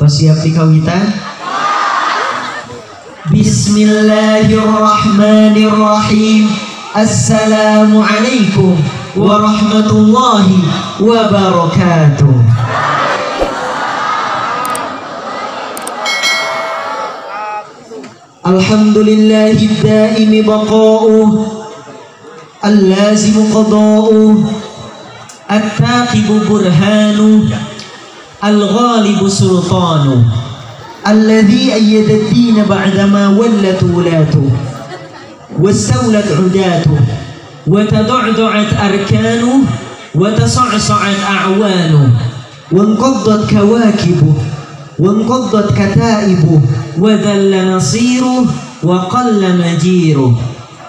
Siap dikawitan? Bismillahirrahmanirrahim. Assalamualaikum warahmatullahi wabarakatuh. Alhamdulillahid daimi baqa'uh, al-lazimu qada'uh, at-taqibu burhanuh, al-ghalibu sultanuh, alladhi ayyada ad-din ba'dama wallat wulatuh, wastawlat 'udatuh, wa tad'du'at arkanuh, wa tasa'sa'at a'wanuh, wa inqaddat kawakibuh, wa inqaddat kataibuh, wa dhalla nasiruh, wa qalla majiruh.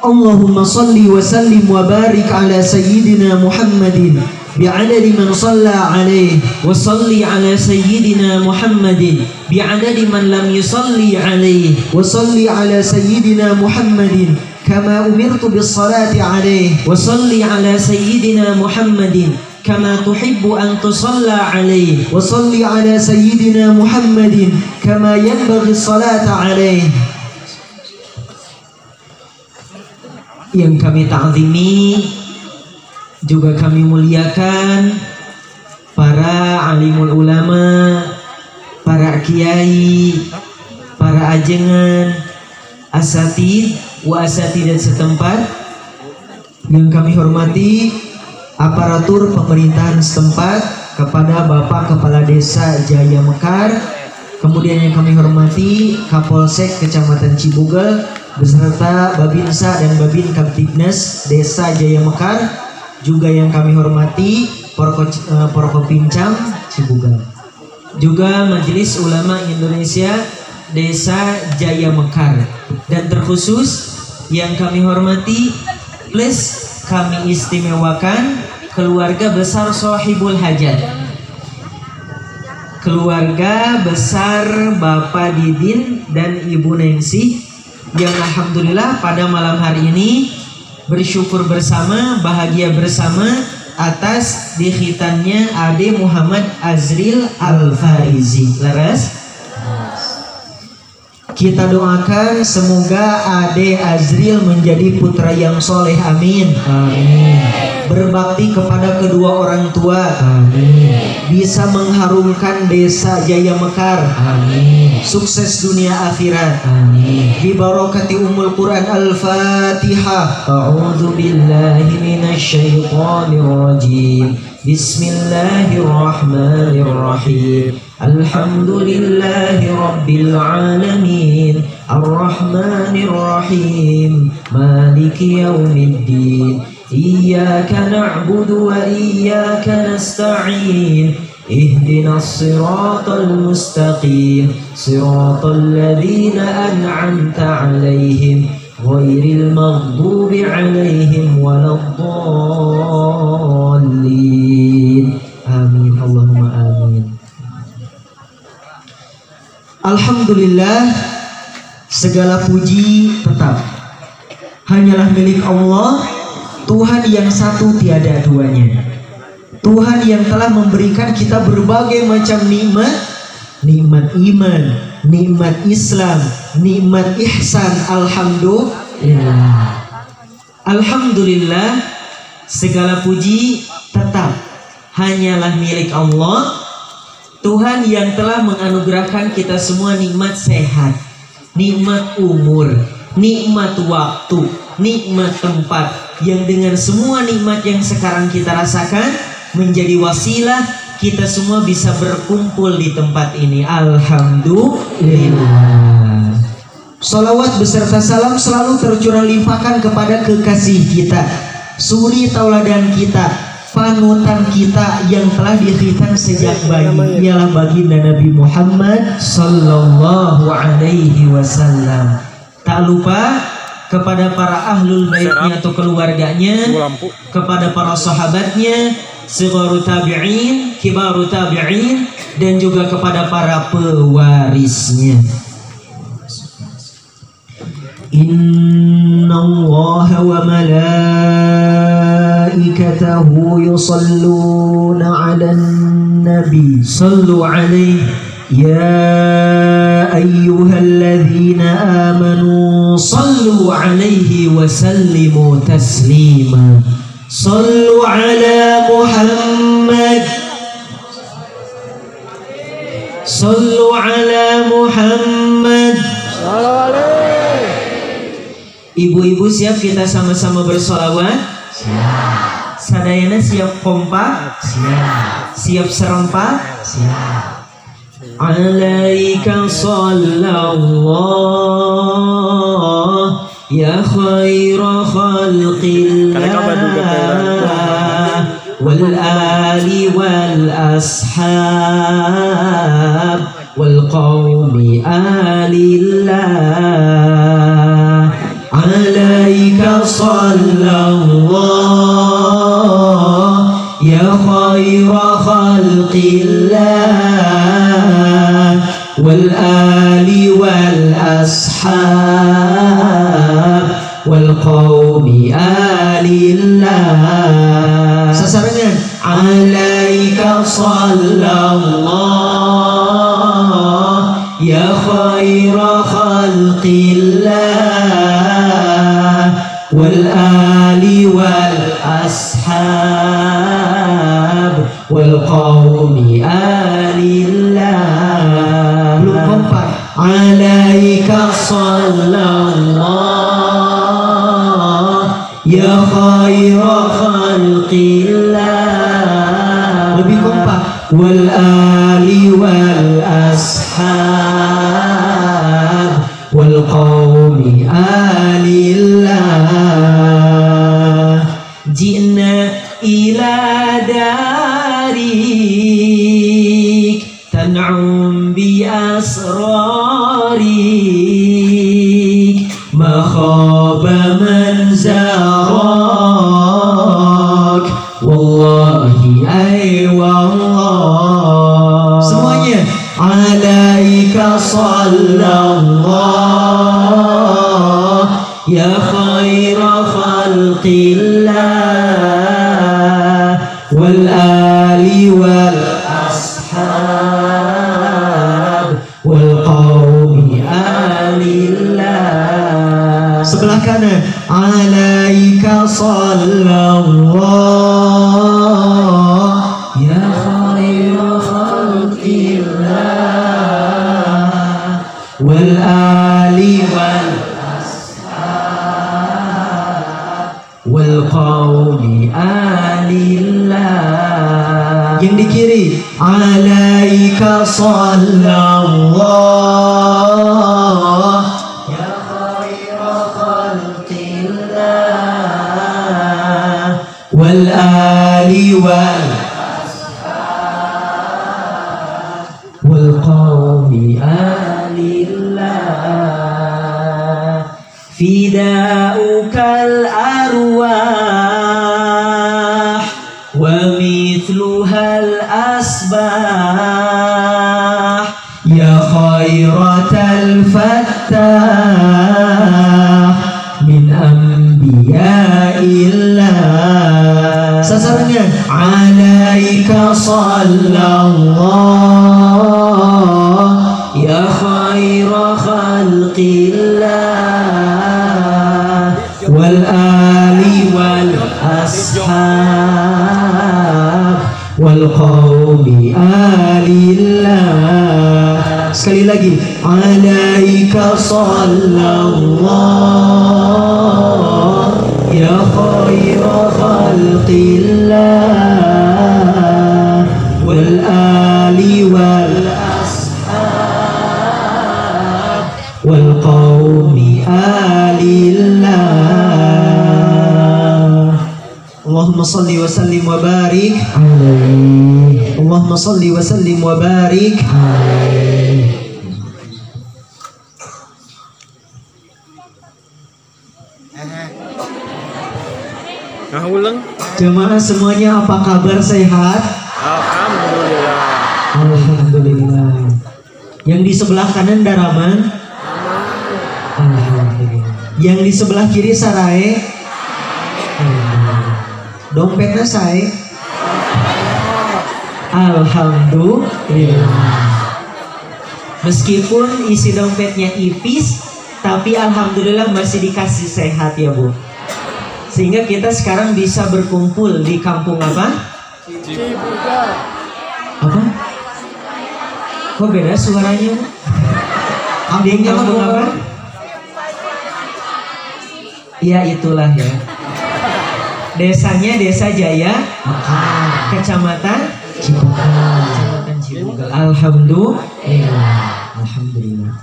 Allahumma salli wa sallim wa barik ala sayyidina Muhammadin bi'adadi man shalla alaihi, wa salli ala sayyidina Muhammadin bi'adadi man lam yusalli alaihi, wa salli ala sayyidina Muhammadin kama umirtu bis salati alaihi, wa salli ala sayyidina Muhammadin kama tuhibbu an tusalla alaihi, wa salli ala sayyidina Muhammadin kama yanbaghi salata alaihi. Yang kami ta'zimi, juga kami muliakan para alimul ulama, para kiai, para ajengan, asatid wa asatidat setempat. Yang kami hormati aparatur pemerintahan setempat, kepada Bapak Kepala Desa Jaya Mekar, kemudian yang kami hormati Kapolsek Kecamatan Cibugel beserta Babinsa dan Babin Kaptibnas Desa Jaya Mekar, juga yang kami hormati Porkopincam Cibugel, juga Majelis Ulama Indonesia Desa Jaya Mekar, dan terkhusus yang kami hormati plus kami istimewakan keluarga besar Sohibul Hajat, keluarga besar Bapak Didin dan Ibu Nengsi, yang alhamdulillah pada malam hari ini bersyukur bersama, bahagia bersama atas dikhitannya Ade Muhammad Azril Al-Farizi. Laras? Kita doakan semoga Ade Azril menjadi putra yang soleh, amin. Amin. Berbakti kepada kedua orang tua, amin. Bisa mengharumkan Desa Jaya Mekar, amin. Sukses dunia akhirat, amin. Bi barakati Ummul Quran. Al-Fatihah. A'udzu billahi minasy syaithanir rajim. Bismillahirrahmanirrahim. Alhamdulillahi rabbil alamin, arrahmanir rahim, maliki yaumiddin, iyyaka na'budu wa iyyaka nasta'in, ihdinas siratal mustaqim, siratal ladzina an'amta 'alaihim ghairil maghdubi 'alaihim waladdallin. Amin, Allahumma amin. Alhamdulillah, segala puji tetap hanyalah milik Allah, Tuhan yang satu tiada duanya, Tuhan yang telah memberikan kita berbagai macam nikmat, nikmat iman, nikmat Islam, nikmat ihsan. Alhamdulillah. Alhamdulillah, segala puji tetap hanyalah milik Allah, Tuhan yang telah menganugerahkan kita semua nikmat sehat, nikmat umur, nikmat waktu, nikmat tempat, yang dengan semua nikmat yang sekarang kita rasakan menjadi wasilah kita semua bisa berkumpul di tempat ini. Alhamdulillah. Salawat beserta salam selalu tercurah limpahkan kepada kekasih kita, suri tauladan kita, panutan kita yang telah dikhitan sejak bayi, ialah baginda Nabi Muhammad sallallahu alaihi wasallam. Tak lupa kepada para ahlul baitnya atau keluarganya, kepada para sahabatnya, sigharu tabi'in, kibaru tabi'in, dan juga kepada para pewarisnya. Inna Allah wa malaikatahu yusalluna 'alan Nabi. Sallu alaihi ya ayyuhalladzina amanu sallu alaihi wa sallimu taslima. Sallu ala Muhammad. Sallu ala Muhammad. Ibu-ibu siap kita sama-sama bersolawat? Siap. Sadayana siap kompak? Siap. Siap serempak? Siap. Alaika sallallahu ya khaira khalqillah wal ali wal ashab wal qawmi alillah. Alaika sallallahu ya khaira khalqillah wal ali wal ashab wal qawmi alillah. Sasarannya alaika sallallahu ya khaira khalqillah wal ali wal ashab wal qawmi alillah. Belum kompak. Alaika sallallahu ya khaira khalqillah. Lebih kompak. Wal ali wal ashab wal qawmi alillah. Ji'na ila darik tan'um bi asrarik ma khaba man zarak wallahi ay wallah. Semuanya alaika sallallahu ya khaira khalqillah wal ali wal ashab wal qawmi alillah. Sebelah kanan alaika sallallahu ya khaira khalqillah wal ali wal wal qawmi alillah. Yang di kiri alaika sallallahu ya khaira khalqillah wal ali wal wal qawmi alillah. Fida'ukal arwah wa mithluhal asbah ya khairatal fattah min anbiya'illah. Sasarannya alaika sallallahu ya khaira khalqillah wal ali wal ashab wal qawmi alillah. Sekali lagi alaika sallallahu ya khaira khalqillah wal ali wal ashab wal qawmi alillah. Allahumma salli wa sallim wa barik alaihi. Allahumma salli wa sallim wa barik alaihi. Nah, ulang. Jemaah semuanya apa kabar, sehat? Alhamdulillah. Alhamdulillah. Yang di sebelah kanan Daraman? Alhamdulillah. Yang di sebelah kiri Sarae? Dompetnya saya? Alhamdulillah. Meskipun isi dompetnya ipis, tapi alhamdulillah masih dikasih sehat ya Bu. Sehingga kita sekarang bisa berkumpul di kampung apa? Apa? Kok beda suaranya? Di kampung apa? Ya itulah ya. Desanya Desa Jaya Kecamatan Cibugal.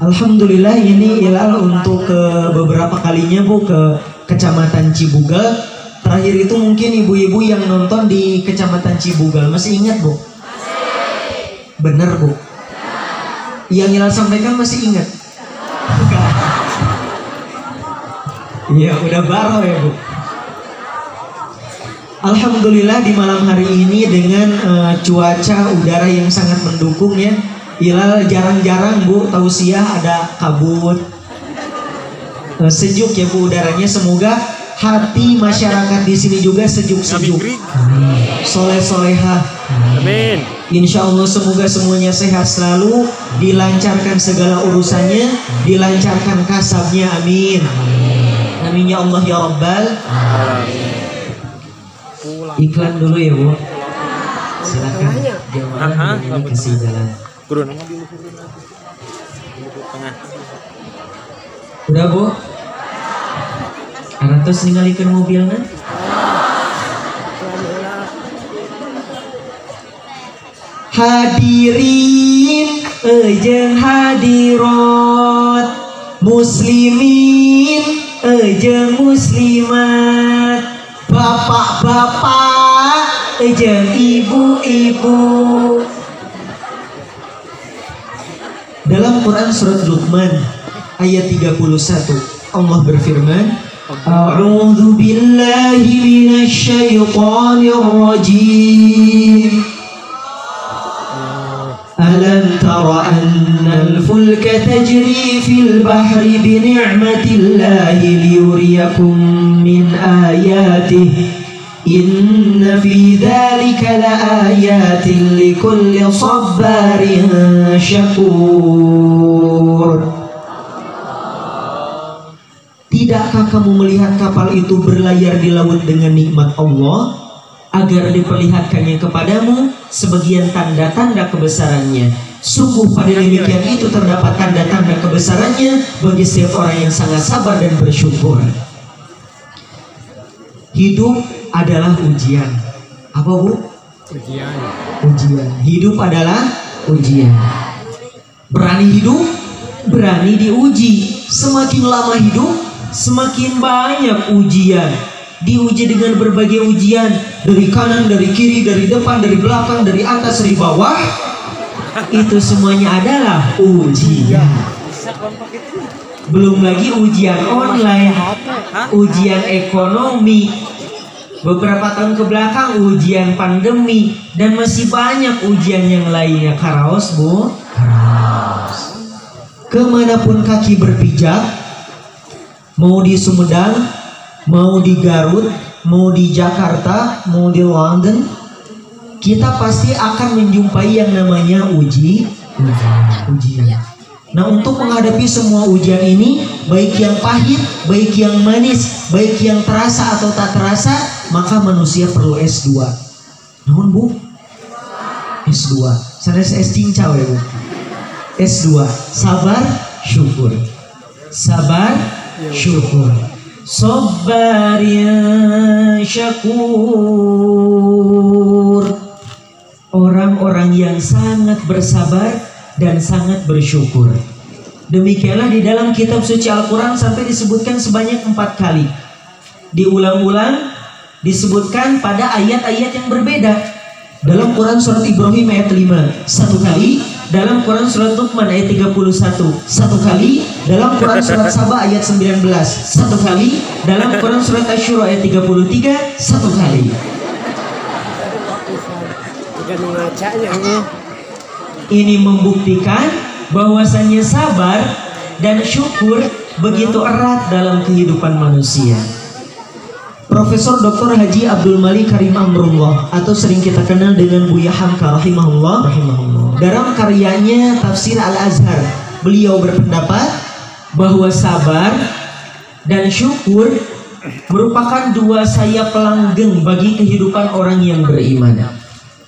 Alhamdulillah ini Ilal untuk ke beberapa kalinya Bu ke Kecamatan Cibugal. Terakhir itu mungkin ibu-ibu yang nonton di Kecamatan Cibugal masih ingat Bu? Bener Bu? Yang Ilal sampaikan masih ingat? Iya udah baro ya Bu. Alhamdulillah di malam hari ini dengan cuaca udara yang sangat mendukung ya. Ilal jarang-jarang Bu tausiah ada kabut. Sejuk ya Bu udaranya. Semoga hati masyarakat di sini juga sejuk-sejuk. Soleh-solehah. Amin. Insya Allah semoga semuanya sehat selalu, dilancarkan segala urusannya, dilancarkan kasabnya. Amin. Amin ya Allah ya Rabbal. Iklan dulu ya Bu. Silakan jamaah ini kasih jalan. Udah Bu. Arantos ningalikeun mobilna. Hadirin jeung hadirat, muslimin jeung muslimat, bapak-bapak jeung ibu-ibu. Dalam Quran surat Luqman ayat 31 Allah berfirman, A'udzu billahi minasy syaithanir rajim. Alam tara annal fulka tajri fil bahri bi ni'matillahi liyuriyakum min ayatihi inna fi dzalika laayatin likulli sabbarin syakur. Tidakkah kamu melihat kapal itu berlayar di laut dengan nikmat Allah agar diperlihatkannya kepadamu sebagian tanda-tanda kebesarannya? Sungguh pada demikian itu terdapat tanda-tanda kebesarannya bagi setiap orang yang sangat sabar dan bersyukur. Hidup adalah ujian. Apa Bu? Ujian. Ujian. Hidup adalah ujian. Berani hidup, berani diuji. Semakin lama hidup, semakin banyak ujian. Diuji dengan berbagai ujian, dari kanan, dari kiri, dari depan, dari belakang, dari atas, dari bawah. Itu semuanya adalah ujian. Belum lagi ujian online, ujian ekonomi, beberapa tahun ke belakang ujian pandemi, dan masih banyak ujian yang lainnya. Karaos Bu, karaos. Kemanapun kaki berpijak, mau di Sumedang, mau di Garut, mau di Jakarta, mau di London, kita pasti akan menjumpai yang namanya ujian. Nah, untuk menghadapi semua ujian ini, baik yang pahit, baik yang manis, baik yang terasa atau tak terasa, maka manusia perlu S2. Namun Bu, S2. Sanes S cincau ya Bu. S2. Sabar, syukur. Sabar, syukur. Sabar ya syakur. Orang-orang yang sangat bersabar dan sangat bersyukur. Demikianlah di dalam kitab suci Al-Quran sampai disebutkan sebanyak 4 kali. Diulang-ulang, disebutkan pada ayat-ayat yang berbeda. Dalam Quran surat Ibrahim ayat 5 1 kali, dalam Quran surat Luqman ayat 31 1 kali, dalam Quran surat Saba ayat 19 1 kali, dalam Quran surat Asy-Syura ayat 33 1 kali. Ini membuktikan bahwasannya sabar dan syukur begitu erat dalam kehidupan manusia. Profesor Dr. Haji Abdul Malik Karim Amrullah atau sering kita kenal dengan Buya Hamka rahimahullah. Dalam karyanya Tafsir Al-Azhar, beliau berpendapat bahwa sabar dan syukur merupakan dua sayap langgeng bagi kehidupan orang yang beriman.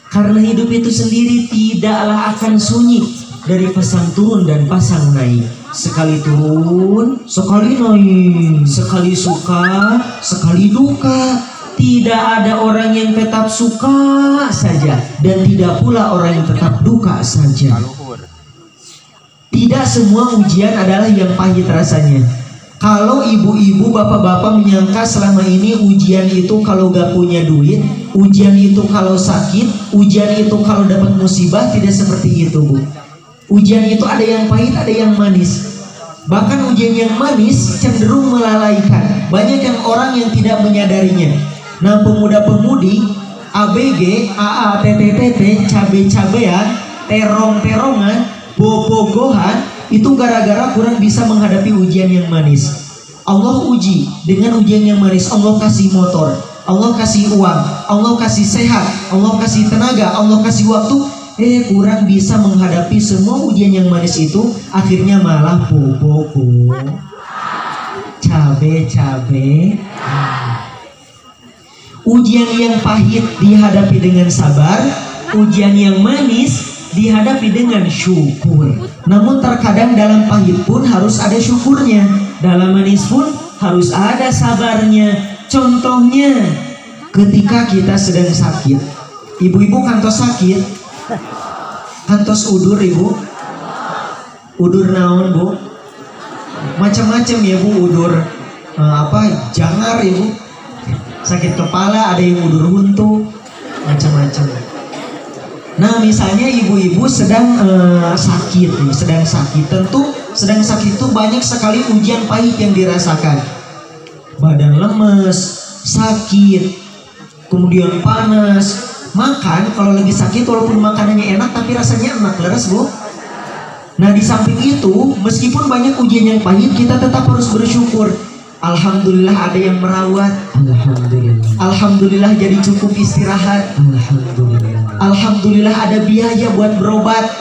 Karena hidup itu sendiri tidaklah akan sunyi dari pasang turun dan pasang naik. Sekali turun, sekali naik, sekali suka, sekali duka. Tidak ada orang yang tetap suka saja, dan tidak pula orang yang tetap duka saja. Tidak semua ujian adalah yang pahit rasanya. Kalau ibu-ibu, bapak-bapak menyangka selama ini ujian itu kalau gak punya duit, ujian itu kalau sakit, ujian itu kalau dapat musibah, tidak seperti itu, Bu. Ujian itu ada yang pahit, ada yang manis. Bahkan ujian yang manis cenderung melalaikan. Banyak yang orang yang tidak menyadarinya. Nah, pemuda-pemudi, ABG, AA, TTTT, cabe-cabean, terong-terongan, bobogohan, itu gara-gara kurang bisa menghadapi ujian yang manis. Allah uji dengan ujian yang manis. Allah kasih motor, Allah kasih uang, Allah kasih sehat, Allah kasih tenaga, Allah kasih waktu. Kurang bisa menghadapi semua ujian yang manis itu, akhirnya malah bobo, cabe. Ujian yang pahit dihadapi dengan sabar, ujian yang manis dihadapi dengan syukur. Namun terkadang dalam pahit pun harus ada syukurnya, dalam manis pun harus ada sabarnya. Contohnya ketika kita sedang sakit, ibu-ibu kantos sakit, kantos udur ibu, udur naon bu, macam-macam ya bu, udur jangar ibu, sakit kepala, ada yang udur huntu, macam-macam. Nah, misalnya ibu-ibu sedang sakit, tentu sedang sakit itu banyak sekali ujian pahit yang dirasakan. Badan lemes, sakit, kemudian panas. Makan kalau lagi sakit walaupun makanannya enak tapi rasanya enak, leres bu. Nah, di samping itu meskipun banyak ujian yang pahit, kita tetap harus bersyukur. Alhamdulillah ada yang merawat, Alhamdulillah jadi cukup istirahat, Alhamdulillah ada biaya buat berobat,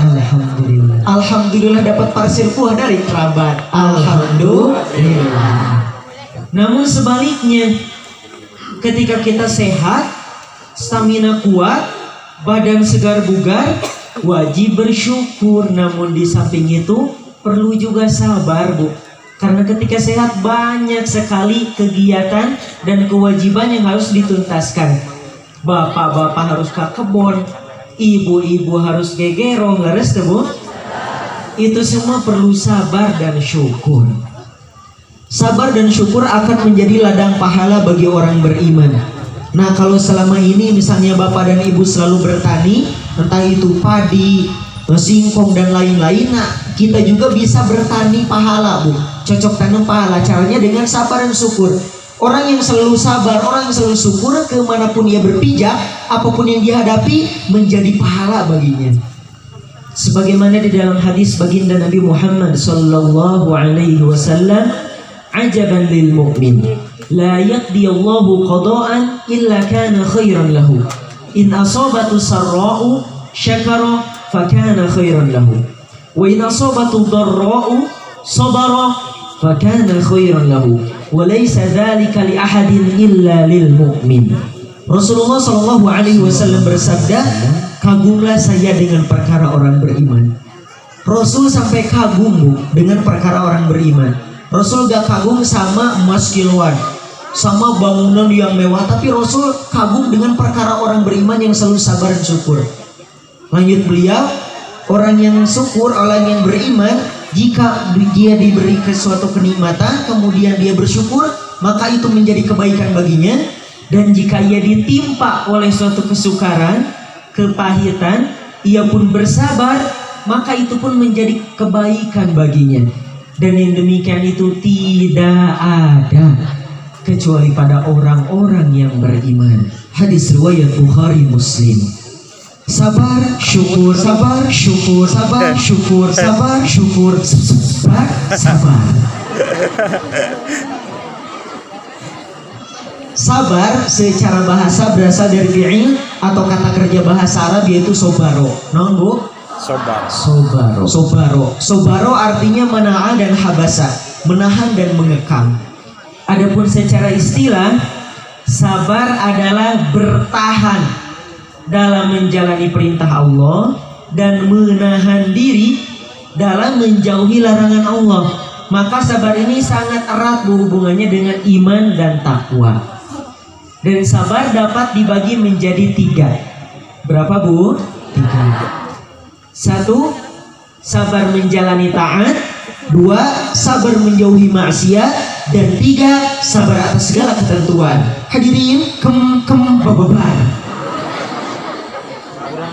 Alhamdulillah dapat parcel buah dari kerabat, Alhamdulillah. Namun sebaliknya, ketika kita sehat, stamina kuat, badan segar bugar, wajib bersyukur. Namun di samping itu perlu juga sabar bu, karena ketika sehat banyak sekali kegiatan dan kewajiban yang harus dituntaskan. Bapak-bapak harus ke kebun, ibu-ibu harus gegero, leres tuh bu. Itu semua perlu sabar dan syukur. Sabar dan syukur akan menjadi ladang pahala bagi orang beriman. Nah, kalau selama ini misalnya bapak dan ibu selalu bertani, entah itu padi, singkong dan lain-lain, nah kita juga bisa bertani pahala bu, cocok tanam pahala. Caranya dengan sabar dan syukur. Orang yang selalu sabar, orang yang selalu syukur, kemanapun ia berpijak, apapun yang dihadapi menjadi pahala baginya. Sebagaimana di dalam hadis baginda Nabi Muhammad sallallahu alaihi wasallam, ajaban lil mu'min, la yaqdi Allahu qada'an illa kana khairan lahu, in asabatu sarra'u syakara fakana khairan lahu, wa in asabatu dharra'u sabara fakana khairan lahu, wa laysa dzalika li ahadin illa lil mu'min. Rasulullah sallallahu alaihi wasallam bersabda, kagumlah saya dengan perkara orang beriman. Rasul sampai kagum dengan perkara orang beriman. Rasul gak kagum sama emas kiloan, sama bangunan yang mewah, tapi Rasul kagum dengan perkara orang beriman yang selalu sabar dan syukur. Lanjut beliau, orang yang syukur, orang yang beriman, jika dia diberi suatu kenikmatan kemudian dia bersyukur, maka itu menjadi kebaikan baginya. Dan jika ia ditimpa oleh suatu kesukaran, kepahitan, ia pun bersabar, maka itu pun menjadi kebaikan baginya. Dan yang demikian itu tidak ada kecuali pada orang-orang yang beriman. Hadis riwayat Bukhari Muslim. Sabar, syukur, sabar, syukur, sabar, syukur, sabar, syukur, sabar, sabar. Sabar secara bahasa berasal dari fi'il atau kata kerja bahasa Arab yaitu sobaro. Naon Bu? Sobaro artinya menahan dan habasa, menahan dan mengekang. Adapun secara istilah, sabar adalah bertahan dalam menjalani perintah Allah dan menahan diri dalam menjauhi larangan Allah. Maka sabar ini sangat erat berhubungannya dengan iman dan takwa. Dan sabar dapat dibagi menjadi 3. Berapa Bu? 3. 1. Sabar menjalani taat. 2. Sabar menjauhi maksiat. Dan 3. Sabar atas segala ketentuan. Hadirin bababar.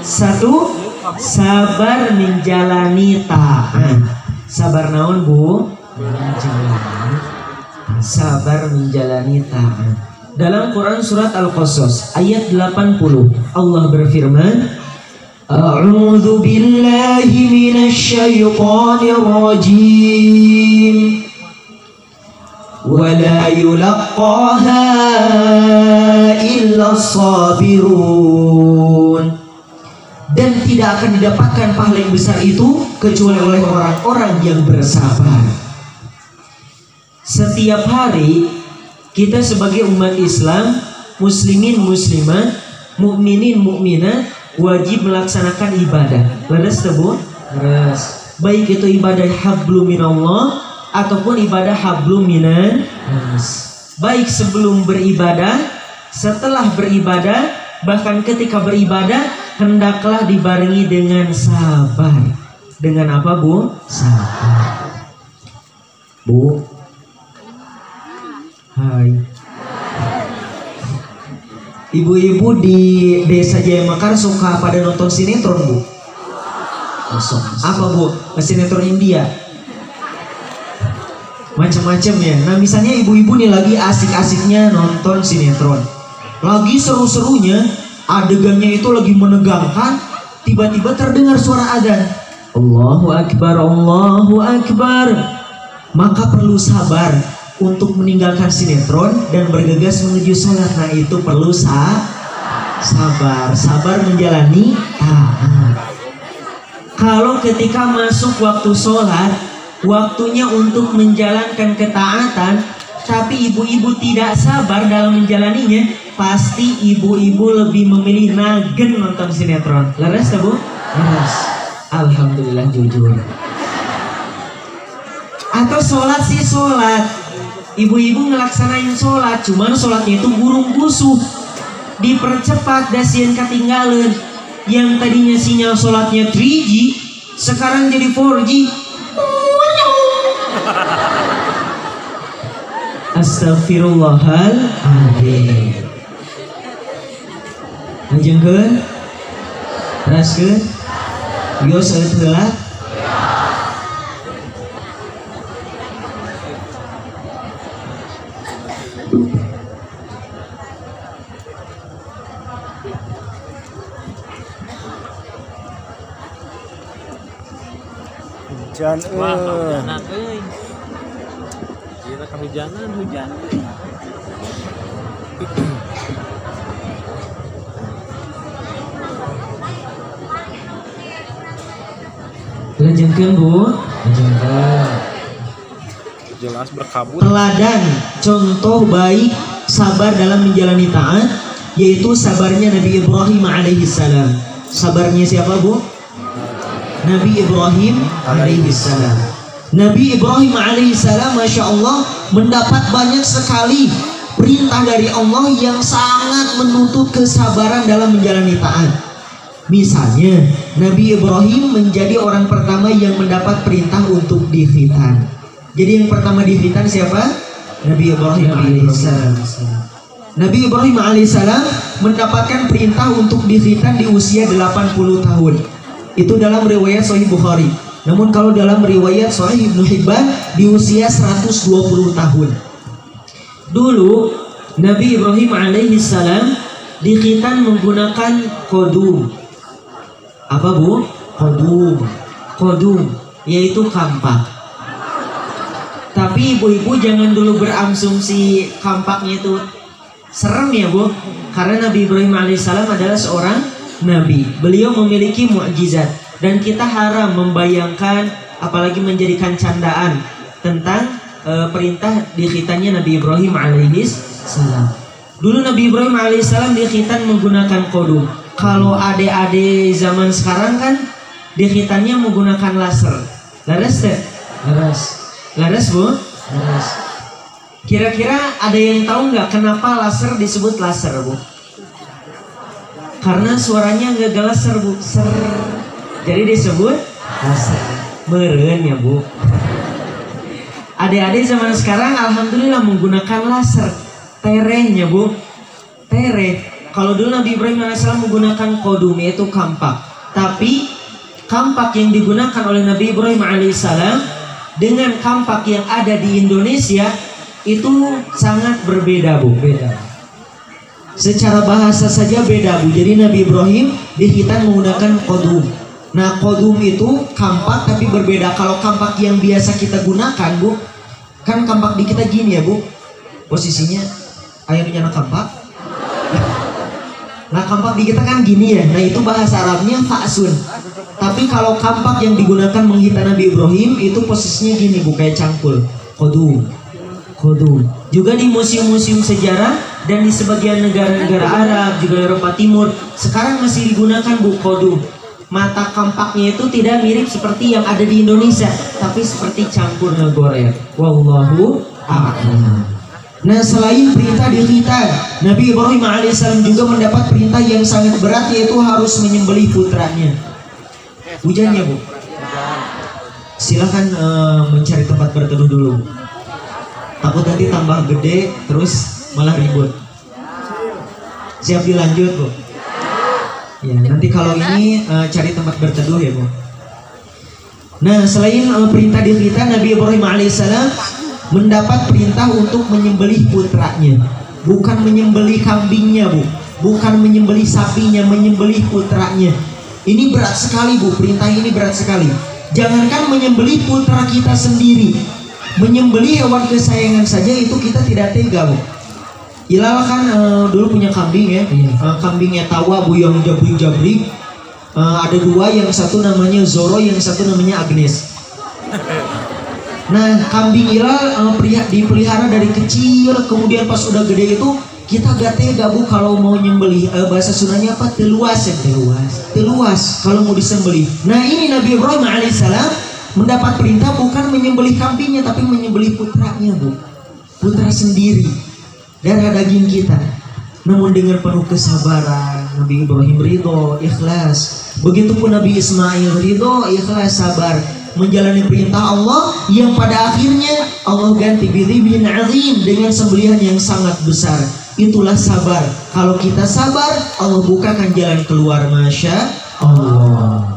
1. Sabar menjalani taat. Sabar naon Bu? Sabar menjalani taat. Dalam Quran surat Al-Qasas ayat 80 Allah berfirman, A'udzu billahi minasy syaithanir rajim. Wa la yulaqqaha illa as-sabirun. Dan tidak akan didapatkan pahala yang besar itu kecuali oleh orang-orang yang bersabar. Setiap hari kita sebagai umat Islam, muslimin muslimat, mukminin mukminat wajib melaksanakan ibadah. Leres tebu? Leres. Baik itu ibadah hablum minallah ataupun ibadah hablum minan nas. Baik sebelum beribadah, setelah beribadah, bahkan ketika beribadah hendaklah dibarengi dengan sabar. Dengan apa Bu? Sabar. Bu. Hai. Ibu-ibu di Desa Jaya Mekar suka pada nonton sinetron Bu? Apa Bu? Sinetron India? Macam-macam ya. Nah misalnya ibu-ibu nih lagi asik-asiknya nonton sinetron, lagi seru-serunya, adegannya itu lagi menegangkan, tiba-tiba terdengar suara adzan. Allahu Akbar, Allahu Akbar. Maka perlu sabar untuk meninggalkan sinetron dan bergegas menuju sholat. Nah itu perlu sabar menjalani taat. Kalau ketika masuk waktu sholat, waktunya untuk menjalankan ketaatan, tapi ibu-ibu tidak sabar dalam menjalaninya, pasti ibu-ibu lebih memilih nagen nonton sinetron. Leres tak Bu? Leres. Alhamdulillah jujur. Atau sholat sih sholat, ibu-ibu ngelaksanain sholat, cuman sholatnya itu burung gusuh, dipercepat dasien ketinggalan. Yang tadinya sinyal sholatnya 3G sekarang jadi 4G. Astagfirullahaladzim. Lanjutkan, teruskan, bios adalah hujan. Wah, kehujanan euy. Kira kehujanan, hujan. Lanjutkan Bu. Lanjutkan. Jelas berkabut. Teladan contoh baik sabar dalam menjalani taat yaitu sabarnya Nabi Ibrahim alaihissalam. Sabarnya siapa Bu? Nabi Ibrahim alaihissalam. Nabi Ibrahim alaihissalam, masya Allah, mendapat banyak sekali perintah dari Allah yang sangat menuntut kesabaran dalam menjalani taat. Misalnya, Nabi Ibrahim menjadi orang pertama yang mendapat perintah untuk dikhitan. Jadi yang pertama dikhitan siapa? Nabi Ibrahim alaihissalam. Nabi Ibrahim alaihissalam mendapatkan perintah untuk dikhitan di usia 80 tahun. Itu dalam riwayat Sahih Bukhari. Namun kalau dalam riwayat Sahih Ibnu Hibban di usia 120 tahun. Dulu Nabi Ibrahim alaihissalam dikhitan menggunakan kodum. Apa Bu? Kodum yaitu kampak. Tapi ibu-ibu jangan dulu berasumsi kampaknya itu Serem ya Bu, karena Nabi Ibrahim alaihissalam adalah seorang nabi. Beliau memiliki mukjizat dan kita haram membayangkan apalagi menjadikan candaan tentang perintah dikhitannya Nabi Ibrahim alaihissalam. Dulu Nabi Ibrahim alaihissalam dikhitan menggunakan kodum. Kalau adik-adik zaman sekarang kan dikhitannya menggunakan laser. Laras deh? Laras Bu? Laras. Kira-kira ada yang tahu nggak kenapa laser disebut laser Bu? Karena suaranya nggak laser Bu, ser. Jadi disebut laser. Meren ya Bu. Adik-adik zaman sekarang alhamdulillah menggunakan laser. Terenya Bu, tere. Kalau dulu Nabi Ibrahim AS menggunakan kodum yaitu kampak. Tapi kampak yang digunakan oleh Nabi Ibrahim AS dengan kampak yang ada di Indonesia itu sangat berbeda Bu, beda. Secara bahasa saja beda Bu. Jadi Nabi Ibrahim dikhitan menggunakan kodum. Nah kodum itu kampak tapi berbeda. Kalau kampak yang biasa kita gunakan Bu, kan kampak di kita gini ya Bu, posisinya airnya anak kampak. Nah kampak di kita kan gini ya. Nah itu bahasa Arabnya fa'sun. Tapi kalau kampak yang digunakan menghitan Nabi Ibrahim itu posisinya gini Bu, kayak cangkul. Kodum. Juga di museum-museum sejarah dan di sebagian negara-negara Arab juga Eropa Timur sekarang masih digunakan Bu kodum. Mata kampaknya itu tidak mirip seperti yang ada di Indonesia, tapi seperti campur ngegoreng. Wallahu a'lam. Nah selain perintah dikhitan, Nabi Ibrahim alaihissalam juga mendapat perintah yang sangat berat, yaitu harus menyembelih putranya. Hujannya Bu. Silakan mencari tempat berteduh dulu. Takut nanti tambah gede terus malah ribut. Siap dilanjut Bu? Ya nanti kalau ini cari tempat berteduh ya Bu. Nah selain perintah dikhitan, Nabi Ibrahim alaihissalam mendapat perintah untuk menyembelih putranya. Bukan menyembelih kambingnya Bu, bukan menyembelih sapinya, menyembelih putranya. Ini berat sekali Bu, perintah ini berat sekali. Jangankan menyembelih putra kita sendiri, menyembelih hewan kesayangan saja itu kita tidak tega Bu. Ilal kan dulu punya kambing ya, kambingnya Tawa Bu yang jabrik-jabrik. Ada dua, yang satu namanya Zoro, yang satu namanya Agnes. Nah kambing Ilal dipelihara dari kecil, kemudian pas udah gede itu kita gak tega Bu kalau mau nyembelih. Bahasa Sundanya apa? Teluas ya, teluas kalau mau disembelih. Nah ini Nabi Ibrahim alaihissalam mendapat perintah bukan menyembelih kambingnya, tapi menyembelih putranya Bu, putra sendiri, darah daging kita. Namun dengan penuh kesabaran Nabi Ibrahim ridho, ikhlas. Begitupun Nabi Ismail ridho, ikhlas, sabar menjalani perintah Allah yang pada akhirnya Allah ganti biribin azim dengan sembelihan yang sangat besar. Itulah sabar. Kalau kita sabar, Allah bukakan jalan keluar. Masya Allah.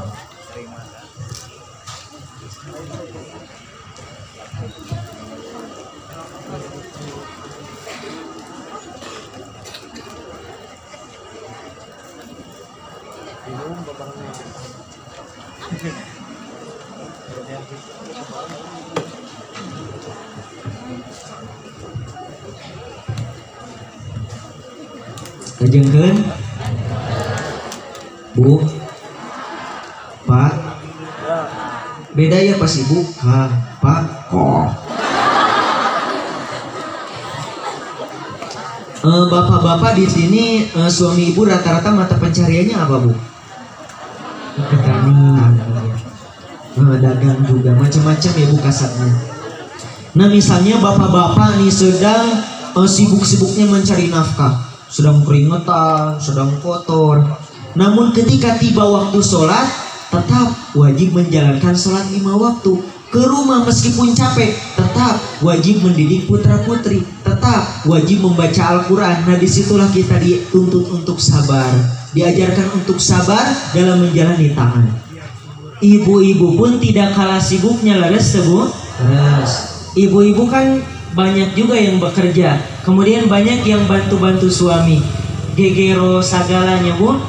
Kejengkeun Bu, Pak, beda ya pas Ibu, Pak, kok. Bapak-bapak di sini suami Ibu rata-rata mata pencariannya apa Bu? Pertanian, dagang juga, macam-macam ya Bu kasarnya. Nah misalnya bapak-bapak nih sedang sibuk-sibuknya mencari nafkah, sedang keringetan, sedang kotor. Namun ketika tiba waktu sholat, tetap wajib menjalankan sholat 5 waktu. Ke rumah meskipun capek, tetap wajib mendidik putra-putri, tetap wajib membaca Al-Quran. Nah disitulah kita dituntut untuk sabar, diajarkan untuk sabar dalam menjalani tangan. Ibu-ibu pun tidak kalah sibuknya, laras Bu. Ibu-ibu kan banyak juga yang bekerja, kemudian banyak yang bantu-bantu suami, gegero sagalanya Bu,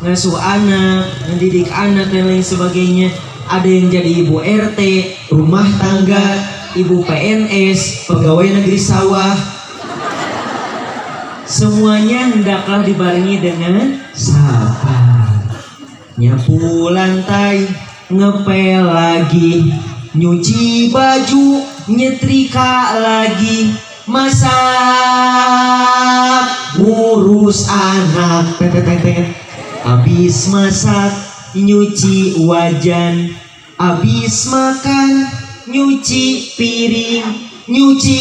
ngasuh anak, mendidik anak dan lain sebagainya. Ada yang jadi ibu RT, rumah tangga, ibu PNS, pegawai negeri sawah. semuanya hendaklah dibarengi dengan sabar. Nyapu lantai, ngepel lagi, nyuci baju, nyetrika lagi, masak, ngurus anak. Habis masak, nyuci wajan, habis makan, nyuci piring, nyuci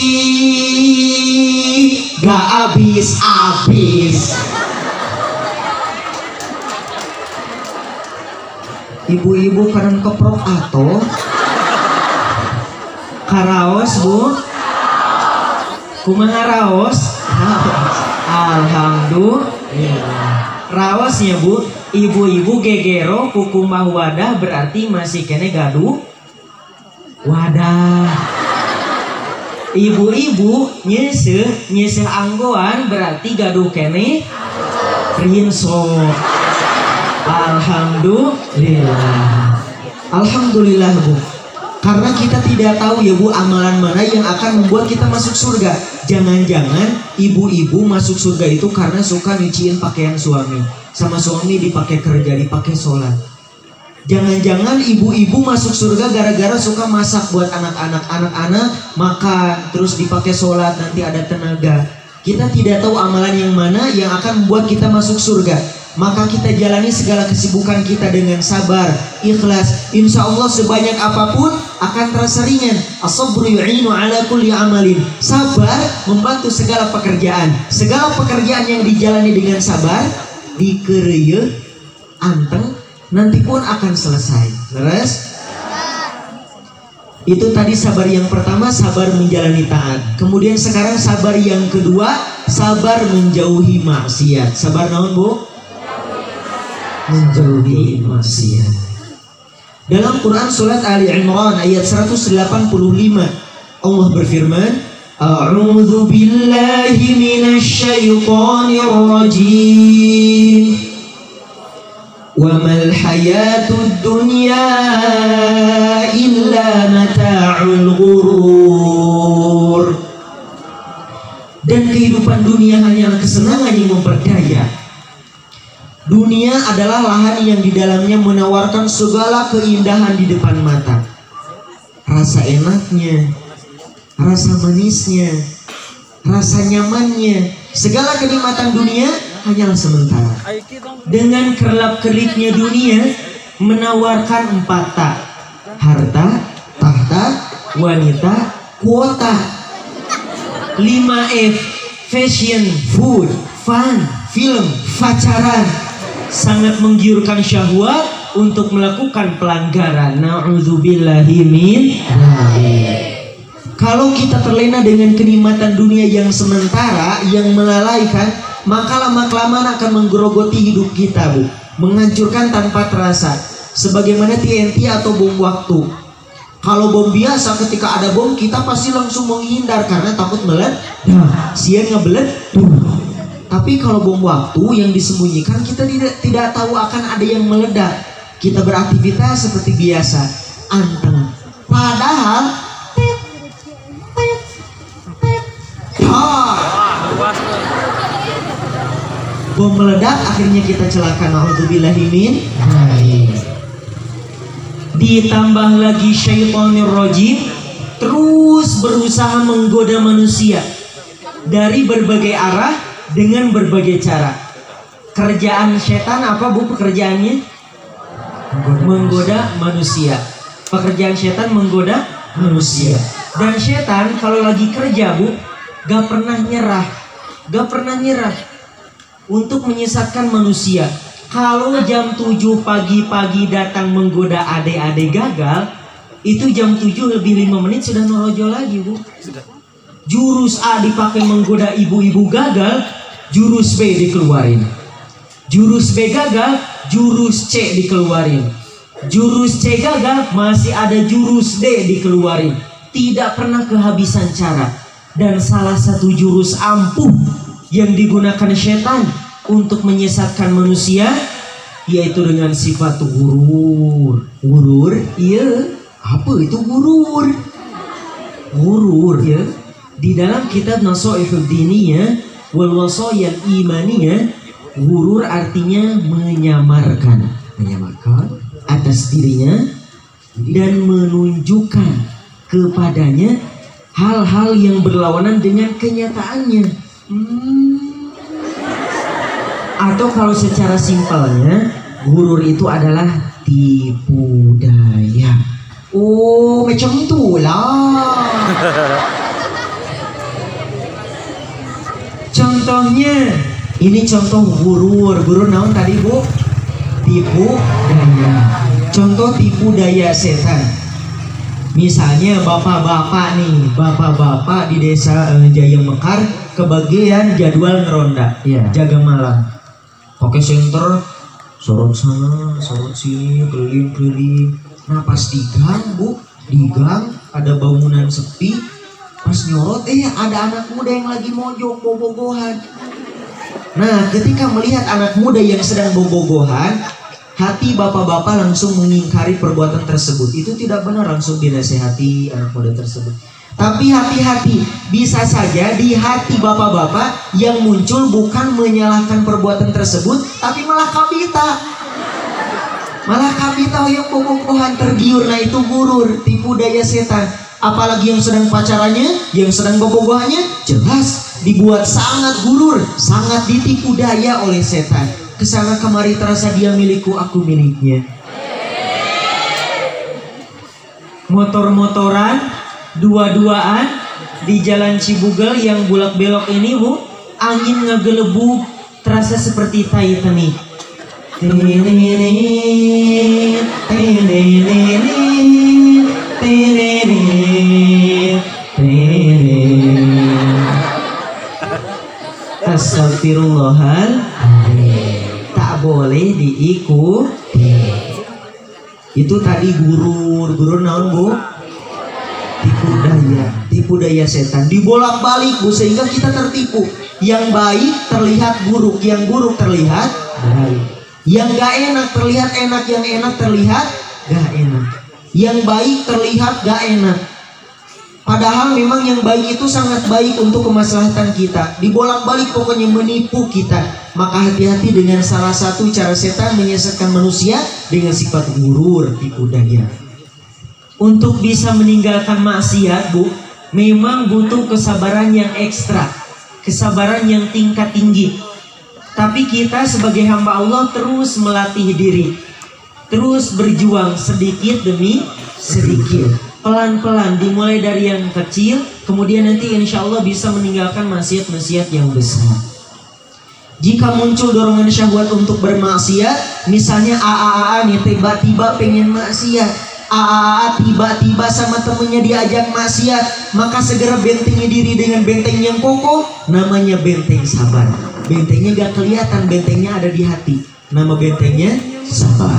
gak habis-habis. Ibu-ibu kadang keprok atau karaos bu, kumaha raos? Alhamdulillah. Raosnya bu, ibu-ibu gegero kukumah wadah berarti masih kene gaduh wadah. Ibu-ibu nyeseh anggoan berarti gaduh kene rinso. Alhamdulillah. Alhamdulillah bu. Karena kita tidak tahu ya bu, amalan mana yang akan membuat kita masuk surga. Jangan-jangan ibu-ibu masuk surga itu karena suka nyuciin pakaian suami, sama suami dipakai kerja, dipakai sholat. Jangan-jangan ibu-ibu masuk surga gara-gara suka masak buat anak-anak makan, terus dipakai sholat, nanti ada tenaga. Kita tidak tahu amalan yang mana yang akan membuat kita masuk surga. Maka kita jalani segala kesibukan kita dengan sabar, ikhlas. Insya Allah sebanyak apapun akan terasa ringan. As-sabru yu'inu ala kulli amalin. Sabar membantu segala pekerjaan. Segala pekerjaan yang dijalani dengan sabar, dikereye, anteng, nanti pun akan selesai. Terus? Itu tadi sabar yang pertama, sabar menjalani taat. Kemudian sekarang sabar yang kedua, sabar menjauhi maksiat. Sabar naon bu? Menjauhi maksiat. Dalam Quran surat Ali Imran ayat 185 Allah berfirman, A'udzu billahi minasyaitonir rajim. Wa mal hayatud dunya illa mata'ul ghurur. Dan kehidupan dunia hanyalah kesenangan yang memperdaya. Dunia adalah lahan yang di dalamnya menawarkan segala keindahan di depan mata. Rasa enaknya, rasa manisnya, rasa nyamannya, segala kenikmatan dunia hanyalah sementara. Dengan kerlap-kerlipnya dunia menawarkan 4 tak: harta, tahta, wanita, kuota. 5F: fashion, food, fun, film, pacaran. Sangat menggiurkan syahwat untuk melakukan pelanggaran. Na'udzubillahi min. Kalau kita terlena dengan kenikmatan dunia yang sementara, yang melalaikan, maka lama-kelamaan akan menggerogoti hidup kita bu, menghancurkan tanpa terasa. Sebagaimana TNT atau bom waktu. Kalau bom biasa, ketika ada bom kita pasti langsung menghindar karena takut meledak. Sian ngebelet. Tapi kalau bom waktu yang disembunyikan, kita tidak tahu akan ada yang meledak. Kita beraktivitas seperti biasa, anteng. Padahal bom meledak, akhirnya kita celaka. Na'udzubillahi min. Ditambah lagi syaitonir rajim terus berusaha menggoda manusia dari berbagai arah dengan berbagai cara. Kerjaan setan apa bu pekerjaannya? Menggoda manusia. Pekerjaan setan menggoda manusia. Dan setan kalau lagi kerja bu, gak pernah nyerah untuk menyesatkan manusia. Kalau jam 7 pagi-pagi datang menggoda adik-adik gagal, itu jam 7 lebih 5 menit sudah norojo lagi bu. Jurus A dipakai menggoda ibu-ibu gagal, jurus B dikeluarin. Jurus B gagal, jurus C dikeluarin. Jurus C gagal, masih ada jurus D dikeluarin. Tidak pernah kehabisan cara. Dan salah satu jurus ampuh yang digunakan setan untuk menyesatkan manusia, yaitu dengan sifat gurur. Gurur? Iya. Apa itu gurur? Gurur ya. Di dalam kitab Nashaihuddiniyah wal wasayal imaniyah. Gurur artinya menyamarkan atas dirinya dan menunjukkan kepadanya hal-hal yang berlawanan dengan kenyataannya. Atau kalau secara simpelnya, gurur itu adalah tipu daya. Oh, macam itulah. Contohnya, ini contoh gurur. Gurur naon tadi, Bu? Tipu daya. Contoh tipu daya setan. Misalnya bapak-bapak nih, bapak-bapak di desa Jaya Mekar kebagian jadwal ngeronda, ya, jaga malam. Pakai senter, sorot sana, sorot sini, keliling-keliling. Nah pas di gang, Bu, di gang ada bangunan sepi. Pas nyorot, ada anak muda yang lagi mojok bobogohan. Nah ketika melihat anak muda yang sedang bobogohan, hati bapak-bapak langsung mengingkari perbuatan tersebut. Itu tidak benar, langsung dinasehati anak muda tersebut. Tapi hati-hati, bisa saja di hati bapak-bapak yang muncul bukan menyalahkan perbuatan tersebut, tapi malah kabita. Malah kabita yang bobogohan tergiur. Nah itu gurur, tipu daya setan. Apalagi yang sedang pacarannya, yang sedang bobogohannya, jelas dibuat sangat gurur, sangat ditipu daya oleh setan. Kesana kemari terasa dia milikku, aku miliknya. Motor-motoran, dua-duaan di jalan Cibugel yang bulak belok ini, Bu, angin ngegelebuk, terasa seperti Titanic. Astagfirullahaladzim. Tak boleh diikuti. Itu tadi gurur naon, Bu? Tipu daya setan. Dibolak-balik, Bu, sehingga kita tertipu. Yang baik terlihat buruk, yang buruk terlihat baik. Yang gak enak terlihat enak, yang enak terlihat gak enak. Yang baik terlihat gak enak. Padahal memang yang baik itu sangat baik untuk kemaslahatan kita. Dibolak-balik pokoknya menipu kita. Maka hati-hati dengan salah satu cara setan menyesatkan manusia dengan sifat gurur, tipu daya. Untuk bisa meninggalkan maksiat, Bu, memang butuh kesabaran yang ekstra, kesabaran yang tingkat tinggi. Tapi kita sebagai hamba Allah terus melatih diri, terus berjuang sedikit demi sedikit, pelan-pelan, dimulai dari yang kecil, kemudian nanti insya Allah bisa meninggalkan maksiat-maksiat yang besar. Jika muncul dorongan syahwat untuk bermaksiat, misalnya AAA nih tiba-tiba pengen maksiat, AAA tiba-tiba sama temennya diajak maksiat, maka segera bentengi diri dengan benteng yang kokoh, namanya benteng sabar. Bentengnya gak kelihatan, bentengnya ada di hati, nama bentengnya sabar.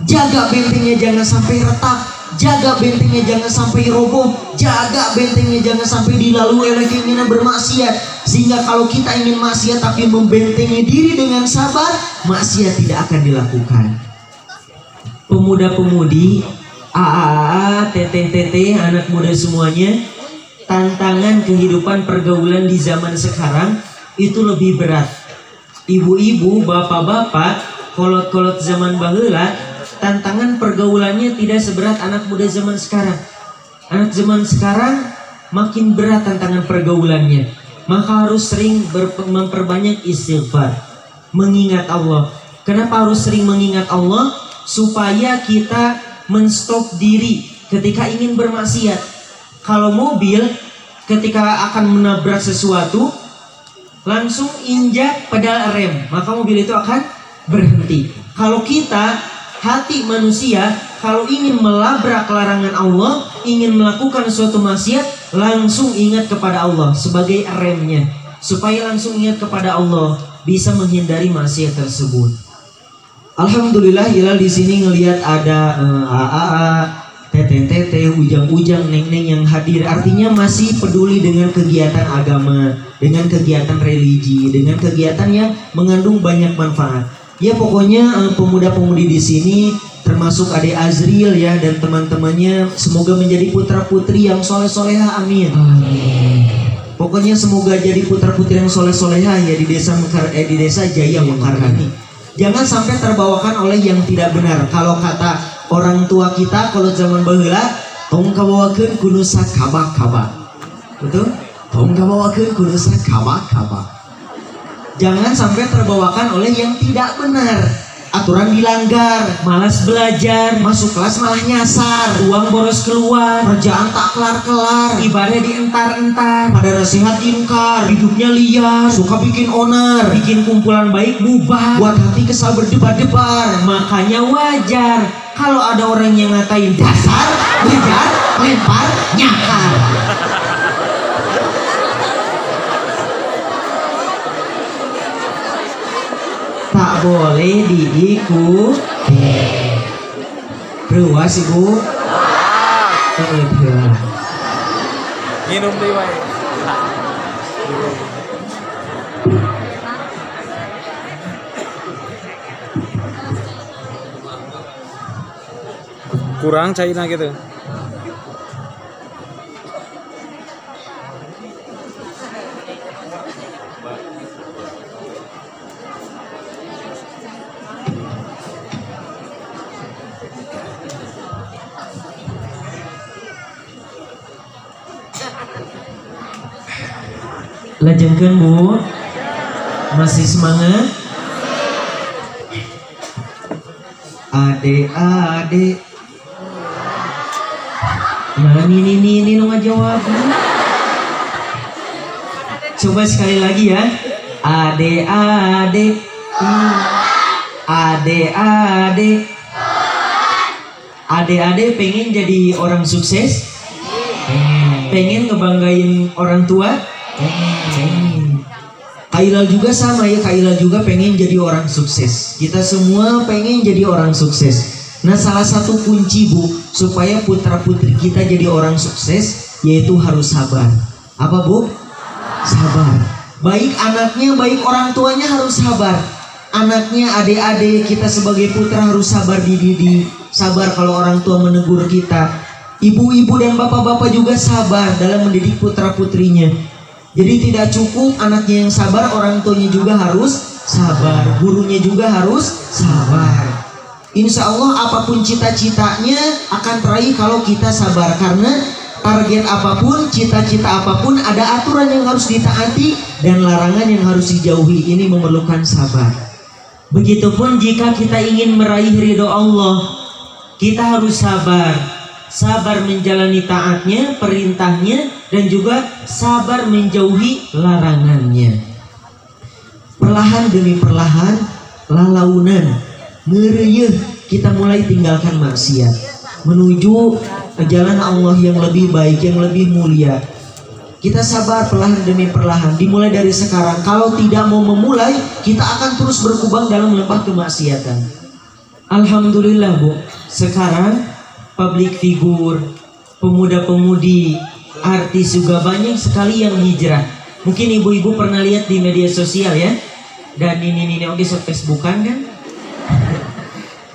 Jaga bentengnya jangan sampai retak, jaga bentengnya jangan sampai roboh, jaga bentengnya jangan sampai dilalui oleh keinginan bermaksiat. Sehingga kalau kita ingin maksiat tapi membentengi diri dengan sabar, maksiat tidak akan dilakukan. Pemuda-pemudi, AAA, teteh-teteh, anak muda semuanya, tantangan kehidupan pergaulan di zaman sekarang itu lebih berat. Ibu-ibu, bapak-bapak, kolot-kolot zaman baheula, tantangan pergaulannya tidak seberat anak muda zaman sekarang. Anak zaman sekarang makin berat tantangan pergaulannya. Maka harus sering memperbanyak istighfar, mengingat Allah. Kenapa harus sering mengingat Allah? Supaya kita menstop diri ketika ingin bermaksiat. Kalau mobil ketika akan menabrak sesuatu, langsung injak pedal rem, maka mobil itu akan berhenti. Kalau kita, hati manusia, kalau ingin melabrak larangan Allah, ingin melakukan suatu maksiat, langsung ingat kepada Allah sebagai remnya, supaya langsung ingat kepada Allah, bisa menghindari maksiat tersebut. Alhamdulillah, Hilal di sini ngelihat ada AAA, teteh-teteh, ujang-ujang, neng-neng yang hadir. Artinya masih peduli dengan kegiatan agama, dengan kegiatan religi, dengan kegiatan yang mengandung banyak manfaat. Ya pokoknya pemuda-pemudi di sini, termasuk Ade Azril ya dan teman-temannya, semoga menjadi putra-putri yang soleh-soleha, amin. Pokoknya semoga jadi putra-putri yang soleh-solehah ya di desa Jaya Mekar ini. Jangan sampai terbawakan oleh yang tidak benar. Kalau kata orang tua kita kalau zaman baheula, tong kabawakeun kudu sakabak-kabak. Betul? Tong kabawakeun kudu sakabak-kabak. Jangan sampai terbawakan oleh yang tidak benar. Aturan dilanggar, malas belajar, masuk kelas malah nyasar, uang boros keluar, kerjaan tak kelar-kelar, ibadah dientar-entar, ada nasihat ingkar, hidupnya liar, suka bikin onar, bikin kumpulan baik bubar, buat hati kesal berdebar-debar. Makanya wajar kalau ada orang yang ngatain dasar, ngejar, lempar, nyakar. Tak boleh diikuti. Ruas ibu. Minum deh wae. Kurang cairnya gitu. Lajengkeun Bu. Masih semangat? Adik-adik. Nah ini nu ngajawab. Coba sekali lagi ya. Adik-adik. Adik-adik. Adik-adik pengen jadi orang sukses? Pengen ngebanggain orang tua? Kailal juga sama ya, Kailal juga pengen jadi orang sukses. Kita semua pengen jadi orang sukses. Nah salah satu kunci Bu supaya putra putri kita jadi orang sukses yaitu harus sabar. Apa Bu? Sabar. Baik anaknya, baik orang tuanya harus sabar. Anaknya, adik-adik kita sebagai putra harus sabar dididik. Sabar kalau orang tua menegur kita. Ibu-ibu dan bapak-bapak juga sabar dalam mendidik putra putrinya. Jadi tidak cukup anaknya yang sabar, orang tuanya juga harus sabar, gurunya juga harus sabar. Insya Allah apapun cita-citanya akan teraih kalau kita sabar. Karena target apapun, cita-cita apapun ada aturan yang harus ditaati dan larangan yang harus dijauhi. Ini memerlukan sabar. Begitupun jika kita ingin meraih ridho Allah, kita harus sabar. Sabar menjalani taatnya, perintahnya, dan juga sabar menjauhi larangannya. Perlahan demi perlahan, lalaunan, ngereyeh kita mulai tinggalkan maksiat, menuju ke jalan Allah yang lebih baik, yang lebih mulia. Kita sabar perlahan demi perlahan, dimulai dari sekarang. Kalau tidak mau memulai, kita akan terus berkubang dalam lembah kemaksiatan. Alhamdulillah Bu, sekarang public figure, pemuda-pemudi, artis juga banyak sekali yang hijrah. Mungkin ibu-ibu pernah lihat di media sosial ya. Dan ini oke Facebookan kan?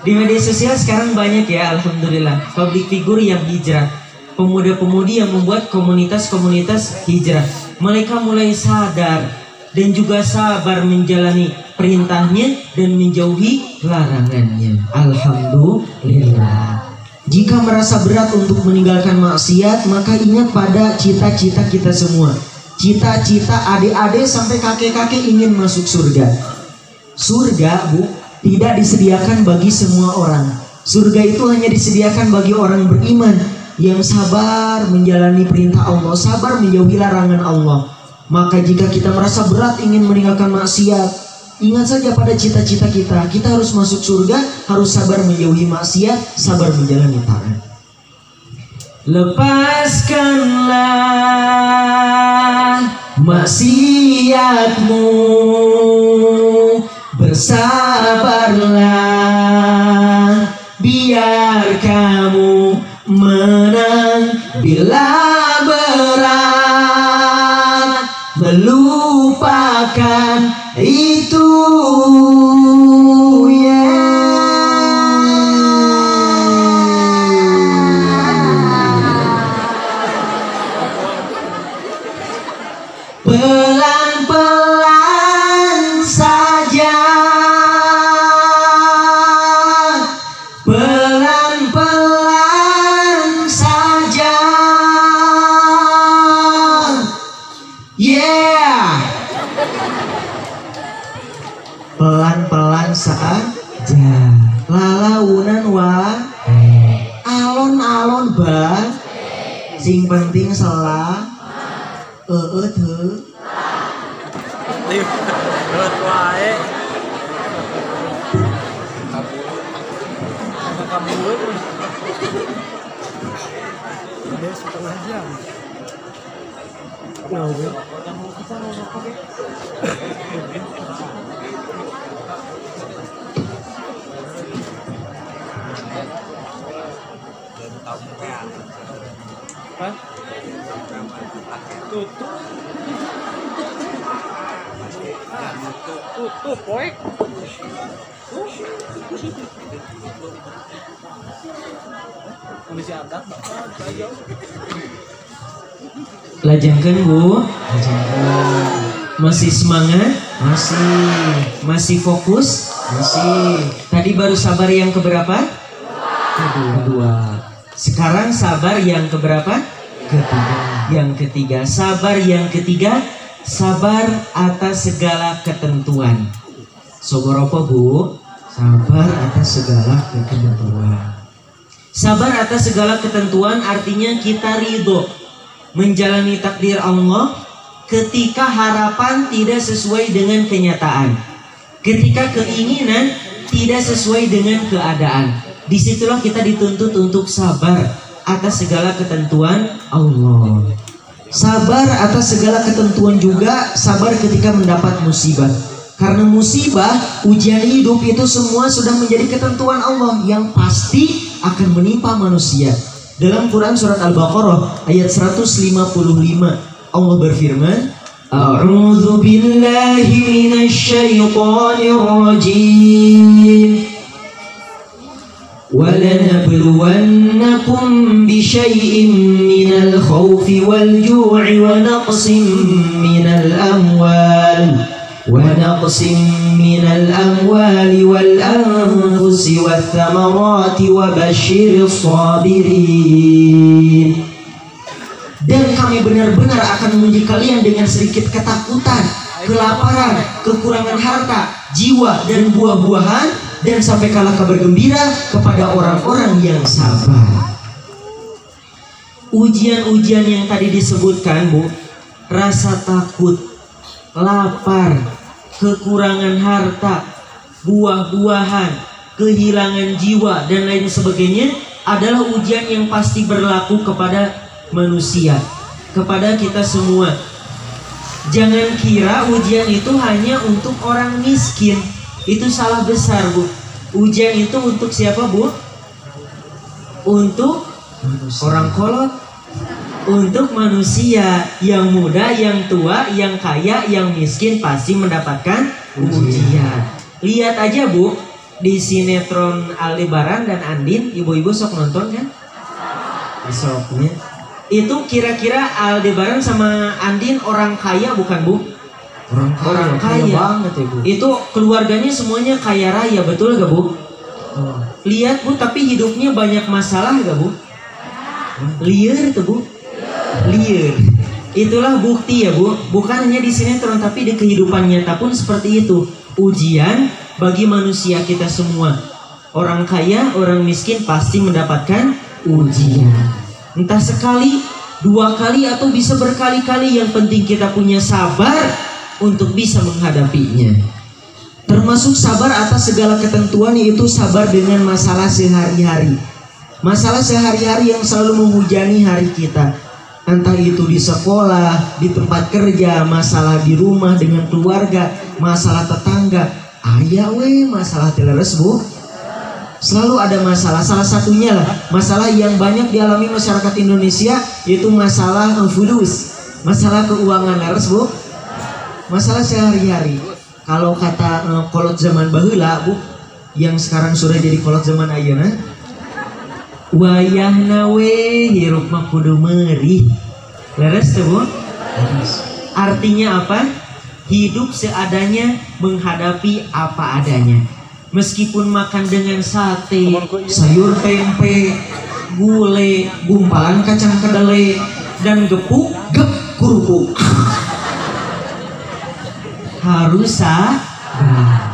Di media sosial sekarang banyak ya, alhamdulillah, public figure yang hijrah. Pemuda-pemudi yang membuat komunitas-komunitas hijrah. Mereka mulai sadar dan juga sabar menjalani perintahnya dan menjauhi larangannya. Alhamdulillah. Jika merasa berat untuk meninggalkan maksiat, maka ingat pada cita-cita kita semua. Cita-cita adik-adik sampai kakek-kakek ingin masuk surga. Surga Bu, tidak disediakan bagi semua orang. Surga itu hanya disediakan bagi orang beriman yang sabar menjalani perintah Allah, sabar menjauhi larangan Allah. Maka jika kita merasa berat ingin meninggalkan maksiat, ingat saja pada cita-cita kita. Kita harus masuk surga, harus sabar menjauhi maksiat, sabar menjalani taat. Lepaskanlah maksiatmu, bersabarlah, biar kamu menang bila berat. Melupakan itu ya. Bang. Sing penting salah. Teu. Beut wae. Kabur. Udah setengah jam. Nah, kita mau pakai. Hah? Tutup, boy. Kondisi adat, Lajengkeun Bu. Masih semangat? Masih fokus? Tadi baru sabar yang keberapa? Kedua. Sekarang sabar yang keberapa? Yang ketiga. Sabar yang ketiga, sabar atas segala ketentuan. Soboropo Bu? Sabar atas segala ketentuan. Sabar atas segala ketentuan artinya kita ridho menjalani takdir Allah ketika harapan tidak sesuai dengan kenyataan, ketika keinginan tidak sesuai dengan keadaan. Disitulah kita dituntut untuk sabar atas segala ketentuan Allah. Sabar atas segala ketentuan juga sabar ketika mendapat musibah. Karena musibah, ujian hidup itu semua sudah menjadi ketentuan Allah yang pasti akan menimpa manusia. Dalam Quran surat Al-Baqarah ayat 155 Allah berfirman, A'udzu billahi minasy syaithanir rajim. وَلَنَبْلُوَنَّكُمْ بِشَيْءٍ مِّنَ الْخَوْفِ وَالْجُوعِ وَنَقْصٍ مِّنَ الْأَمْوَالِ وَالْأَنفُسِ وَالثَّمَرَاتِ وَبَشِّرِ الصَّابِرِينَ. Dan kami benar-benar akan menguji kalian dengan sedikit ketakutan, kelaparan, kekurangan harta, jiwa, dan buah-buahan, dan sampaikanlah kabar gembira kepada orang-orang yang sabar. Ujian-ujian yang tadi disebutkan Bu, rasa takut, lapar, kekurangan harta, buah-buahan, kehilangan jiwa, dan lain sebagainya adalah ujian yang pasti berlaku kepada manusia, kepada kita semua. Jangan kira ujian itu hanya untuk orang miskin. Itu salah besar Bu. Ujian itu untuk siapa Bu? Untuk orang kolot, untuk manusia, yang muda, yang tua, yang kaya, yang miskin pasti mendapatkan ujian. Lihat aja Bu, di sinetron Aldebaran dan Andin, ibu-ibu sok nonton kan? Soknya. Itu kira-kira Aldebaran sama Andin orang kaya bukan Bu? Orang kaya banget ya Bu. Itu keluarganya semuanya kaya raya, betul gak Bu? Lihat Bu, tapi hidupnya banyak masalah gak Bu? Liar tuh Bu. Liar. Itulah bukti ya Bu. Bukan hanya di sinetron, tapi di kehidupan nyata pun seperti itu. Ujian bagi manusia kita semua. Orang kaya, orang miskin pasti mendapatkan ujian. Entah sekali, dua kali, atau bisa berkali-kali. Yang penting kita punya sabar untuk bisa menghadapinya. Termasuk sabar atas segala ketentuan, yaitu sabar dengan masalah sehari-hari. Masalah sehari-hari yang selalu menghujani hari kita. Entah itu di sekolah, di tempat kerja, masalah di rumah dengan keluarga, masalah tetangga. Aya we masalah teleres Bu. Selalu ada masalah. Salah satunya lah masalah yang banyak dialami masyarakat Indonesia, yaitu masalah fulus, masalah keuangan leres Bu. Masalah sehari-hari. Kalau kata kolot zaman baheula Bu, yang sekarang sudah jadi kolot zaman ayeuna, wayahna we hirup mah kudu meurih. Leres tuh Bu? Artinya apa? Hidup seadanya, menghadapi apa adanya. Meskipun makan dengan sate, sayur tempe, gulai, gumpalan kacang kedelai, dan gepuk, kerupuk. Harus sabar.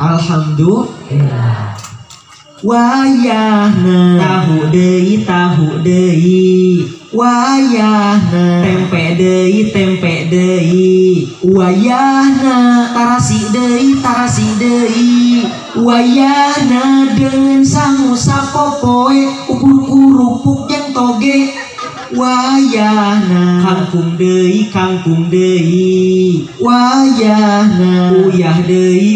Alhamdulillah. wayahna tahu deui wayahna tempe deui wayahna tarasi deui wayahna dengan sangu sapopoe ukur kurupuk yang toge wayahna kangkung deui wayahna uyah deui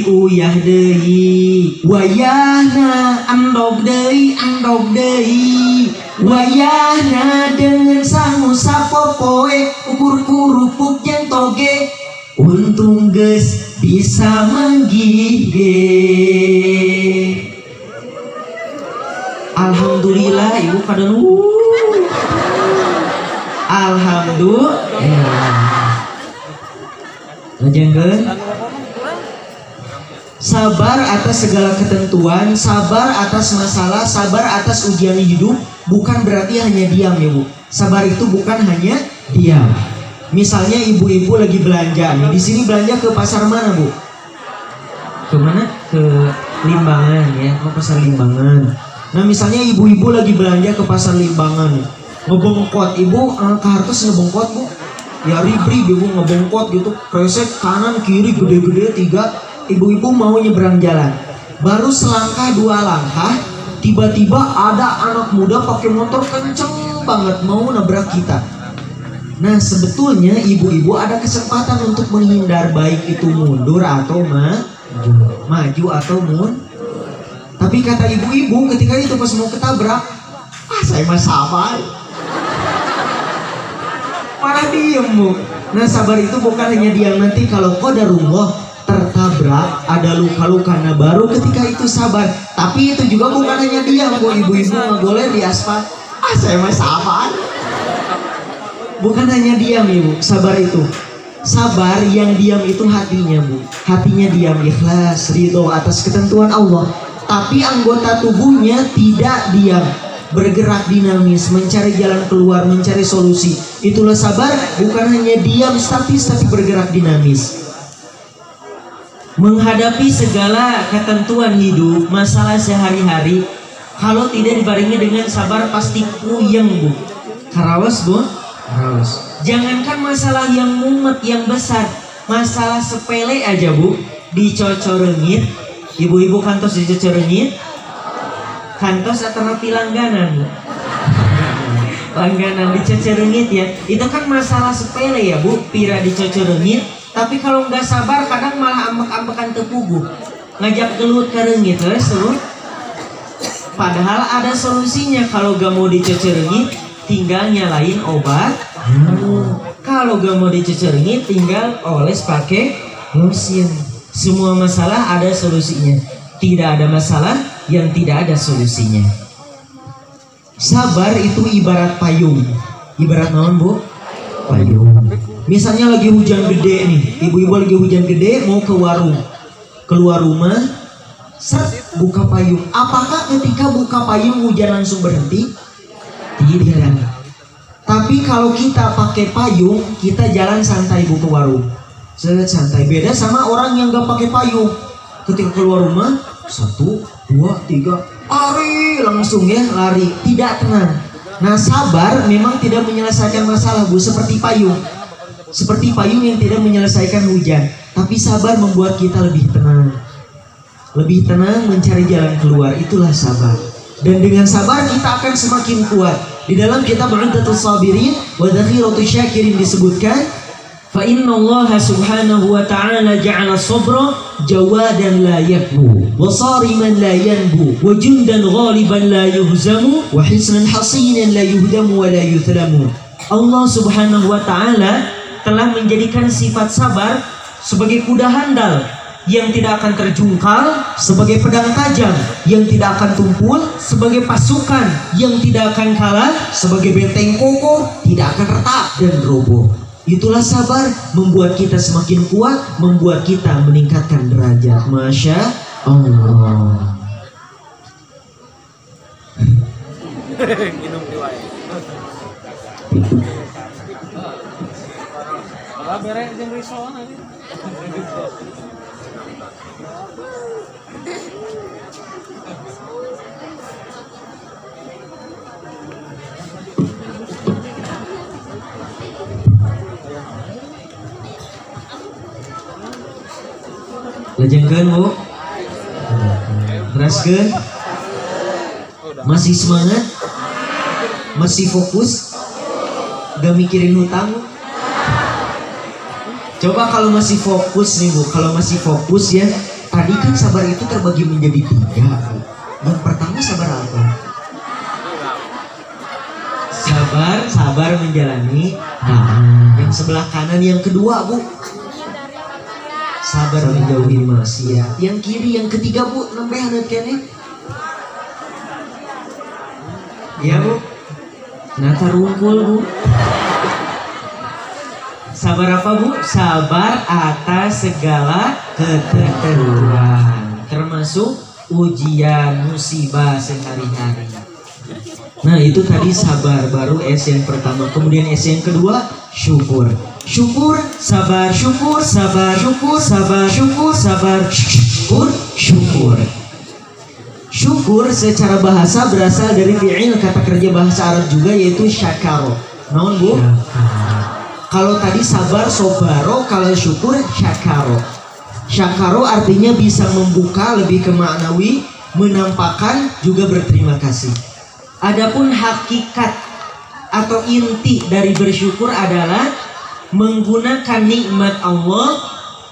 wayahna andog deui wayahna dengan sangu sapopoe ukur kurupuk yang toge untung geus bisa menggigit. alhamdulillah ibu kada alhamdulillah ngejengkeun Sabar atas segala ketentuan, sabar atas masalah, sabar atas ujian hidup bukan berarti hanya diam ya Bu. Sabar itu bukan hanya diam. Misalnya ibu-ibu lagi belanja nih, di sini belanja ke pasar mana Bu? ke mana? Ke Limbangan ya, ke pasar Limbangan. Nah misalnya ibu-ibu lagi belanja ke pasar Limbangan nih, ngebongkot ibu, kartus ngebongkot Bu. Ya ribri ibu ngebongkot gitu, kresek kanan kiri gede-gede 3. Ibu-ibu mau nyebrang jalan, baru selangkah 2 langkah tiba-tiba ada anak muda pakai motor kenceng banget mau nabrak kita. Nah sebetulnya ibu-ibu ada kesempatan untuk menghindar, baik itu mundur atau maju atau tapi kata ibu-ibu ketika itu pas mau ketabrak, saya mah sabar, malah diem Bu. Nah sabar itu bukan hanya diam, nanti kalau qadarullah tertabrak ada luka-luka, nah baru ketika itu sabar. Tapi itu juga bukan hanya diam Bu, ibu-ibu nggak boleh di aspal, saya mah sabar. Bukan hanya diam ibu, sabar itu. Sabar yang diam itu hatinya Bu, hatinya diam, ikhlas, ridho atas ketentuan Allah. Tapi anggota tubuhnya tidak diam, bergerak dinamis, mencari jalan keluar, mencari solusi. Itulah sabar, bukan hanya diam tapi bergerak dinamis. Menghadapi segala ketentuan hidup, masalah sehari-hari, kalau tidak dibarengi dengan sabar pasti puyeng Bu. Karawas Bu, karawas. Jangankan masalah yang mumet, yang besar, masalah sepele aja Bu, dicocorengit. Ibu-ibu kantos dicocorengit, kantos atau langganan Bu. Langganan dicocorengit ya, itu kan masalah sepele ya Bu, pira dicocorengit. Tapi kalau nggak sabar kadang malah ambek-ambekan tepugu, ngajak gelut karengit terus tuh. Padahal ada solusinya, kalau gak mau dicecerengit tinggal nyalain obat. Kalau gak mau dicecerengit tinggal oles pakai lotion. Semua masalah ada solusinya. Tidak ada masalah yang tidak ada solusinya. Sabar itu ibarat payung. Ibarat naon Bu? Payung. Misalnya lagi hujan gede nih, ibu-ibu lagi hujan gede mau ke warung, keluar rumah, buka payung. Apakah ketika buka payung hujan langsung berhenti? Tidak. Tapi kalau kita pakai payung, kita jalan santai Bu ke warung, santai. Beda sama orang yang gak pakai payung. Ketika keluar rumah, 1, 2, 3, lari langsung ya, lari, tidak tenang. Nah sabar memang tidak menyelesaikan masalah Bu, seperti payung. Seperti payung yang tidak menyelesaikan hujan, tapi sabar membuat kita lebih tenang. Lebih tenang mencari jalan keluar, itulah sabar. Dan dengan sabar kita akan semakin kuat. Di dalam kitab Uddatus Sabirin wa Dhakhiratus Syakirin disebutkan, fa innallaha subhanahu wa ta'ala ja'ala sabra jawadan la yakbu wa sariman la yanbu wa jundan ghaliban la yuhzamu wa hisnan hasinan la yuhdamu wa la yuthlamu. Allah subhanahu wa ta'ala telah menjadikan sifat sabar sebagai kuda handal yang tidak akan terjungkal, sebagai pedang tajam yang tidak akan tumpul, sebagai pasukan yang tidak akan kalah, sebagai benteng kokoh tidak akan retak dan roboh. Itulah sabar, membuat kita semakin kuat, membuat kita meningkatkan derajat. Masya Allah. Minum diwai. Kalau berek jeung risol nanti. Lejengkeun Bu. Teraskeun. Masih semangat? Masih fokus? Gak mikirin hutang Bu? Coba kalau masih fokus nih Bu, kalau masih fokus ya, tadi kan sabar itu terbagi menjadi 3 Bu. Yang pertama sabar apa? Sabar menjalani. Yang sebelah kanan yang kedua Bu, sabar menjauhi maksiat. Yang kiri yang ketiga Bu, nembe haneut keneh. Ya Bu. Nata rungkul Bu. Sabar apa Bu? Sabar atas segala ketentuan, termasuk ujian, musibah sehari-hari. Nah itu tadi sabar, baru S yang pertama. Kemudian S yang kedua, syukur. Syukur, sabar, syukur, sabar, syukur, sabar, syukur, sabar, syukur, syukur. Syukur secara bahasa berasal dari fi'il kata kerja bahasa Arab juga, yaitu syakaro. Naon Bu? Kalau tadi sabar sobaro, kalau syukur syakaro. Syakaro artinya bisa membuka, lebih ke maknawi, menampakkan, juga berterima kasih. Adapun hakikat atau inti dari bersyukur adalah menggunakan nikmat Allah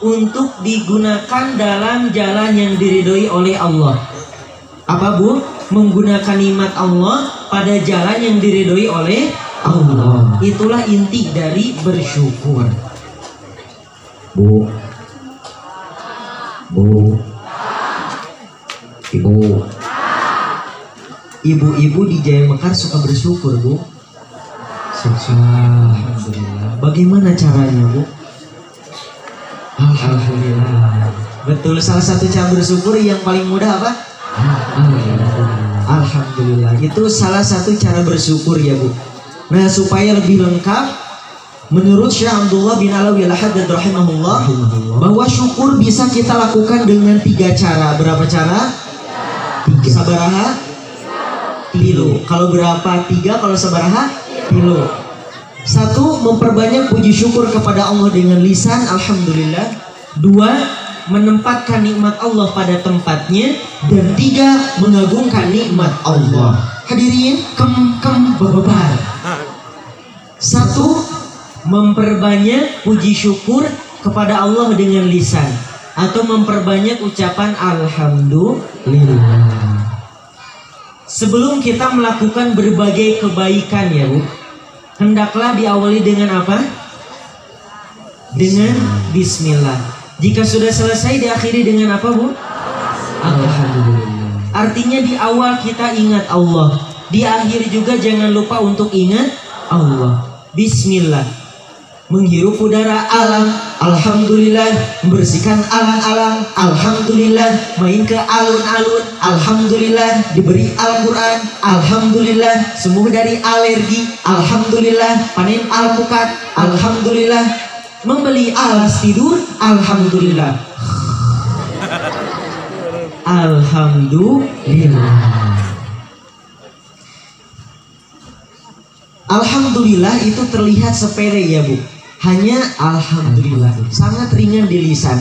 untuk digunakan dalam jalan yang diridhoi oleh Allah. Apa Bu? Menggunakan nikmat Allah pada jalan yang diridhoi oleh Allah. Itulah inti dari bersyukur. Bu, ibu-ibu di Jaya Mekar suka bersyukur Bu? Suka. Alhamdulillah. Bagaimana caranya Bu? Alhamdulillah. Betul, salah satu cara bersyukur yang paling mudah apa? Alhamdulillah. Itu salah satu cara bersyukur ya Bu. Nah supaya lebih lengkap, menurut Syekh Abdullah bin Alawi al-Haddad rahimahullah, bahwa syukur bisa kita lakukan dengan 3 cara. Berapa cara? 3. Sabaraha? 3. Kalau berapa? 3. Kalau sabaraha? 3. 1. Memperbanyak puji syukur kepada Allah dengan lisan alhamdulillah. 2. Menempatkan nikmat Allah pada tempatnya. Dan 3. Mengagungkan nikmat Allah. Hadirin babar. 1. Memperbanyak puji syukur kepada Allah dengan lisan, atau memperbanyak ucapan alhamdulillah. Sebelum kita melakukan berbagai kebaikan ya Bu, hendaklah diawali dengan apa? Dengan bismillah. Jika sudah selesai, diakhiri dengan apa Bu? Alhamdulillah. Artinya di awal kita ingat Allah, di akhir juga jangan lupa untuk ingat Allah. Bismillah. Menghirup udara alam, alhamdulillah. Membersihkan alang-alang, alhamdulillah. Main ke alun-alun, alhamdulillah. Diberi Al-Quran, alhamdulillah. Sembuh dari alergi, alhamdulillah. Panen alpukat, alhamdulillah. Membeli alas tidur, alhamdulillah. Alhamdulillah. Alhamdulillah itu terlihat sepele ya Bu. Hanya alhamdulillah, sangat ringan di lisan.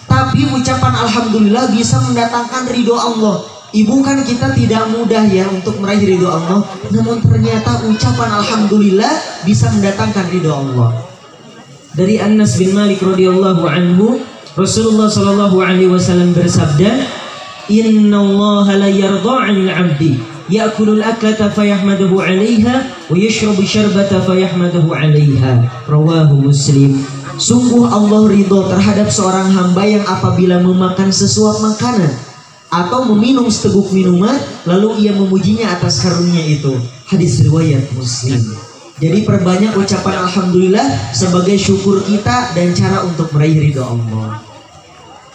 Tapi ucapan alhamdulillah bisa mendatangkan ridho Allah. Ibu kan kita tidak mudah ya untuk meraih ridho Allah. Namun ternyata ucapan alhamdulillah bisa mendatangkan ridho Allah. Dari Anas bin Malik radhiyallahu anhu, Rasulullah sallallahu alaihi wasallam bersabda, "Innallaha la yarda 'anil 'abdi ya'kulul aklata fayahmaduhu 'alaiha wa yashrabu syarbata fayahmaduhu 'alaiha." Rawahu Muslim. Sungguh Allah ridho terhadap seorang hamba yang apabila memakan sesuap makanan atau meminum seteguk minuman lalu ia memujinya atas karunia itu. Hadis riwayat Muslim. Jadi perbanyak ucapan alhamdulillah sebagai syukur kita dan cara untuk meraih ridho Allah.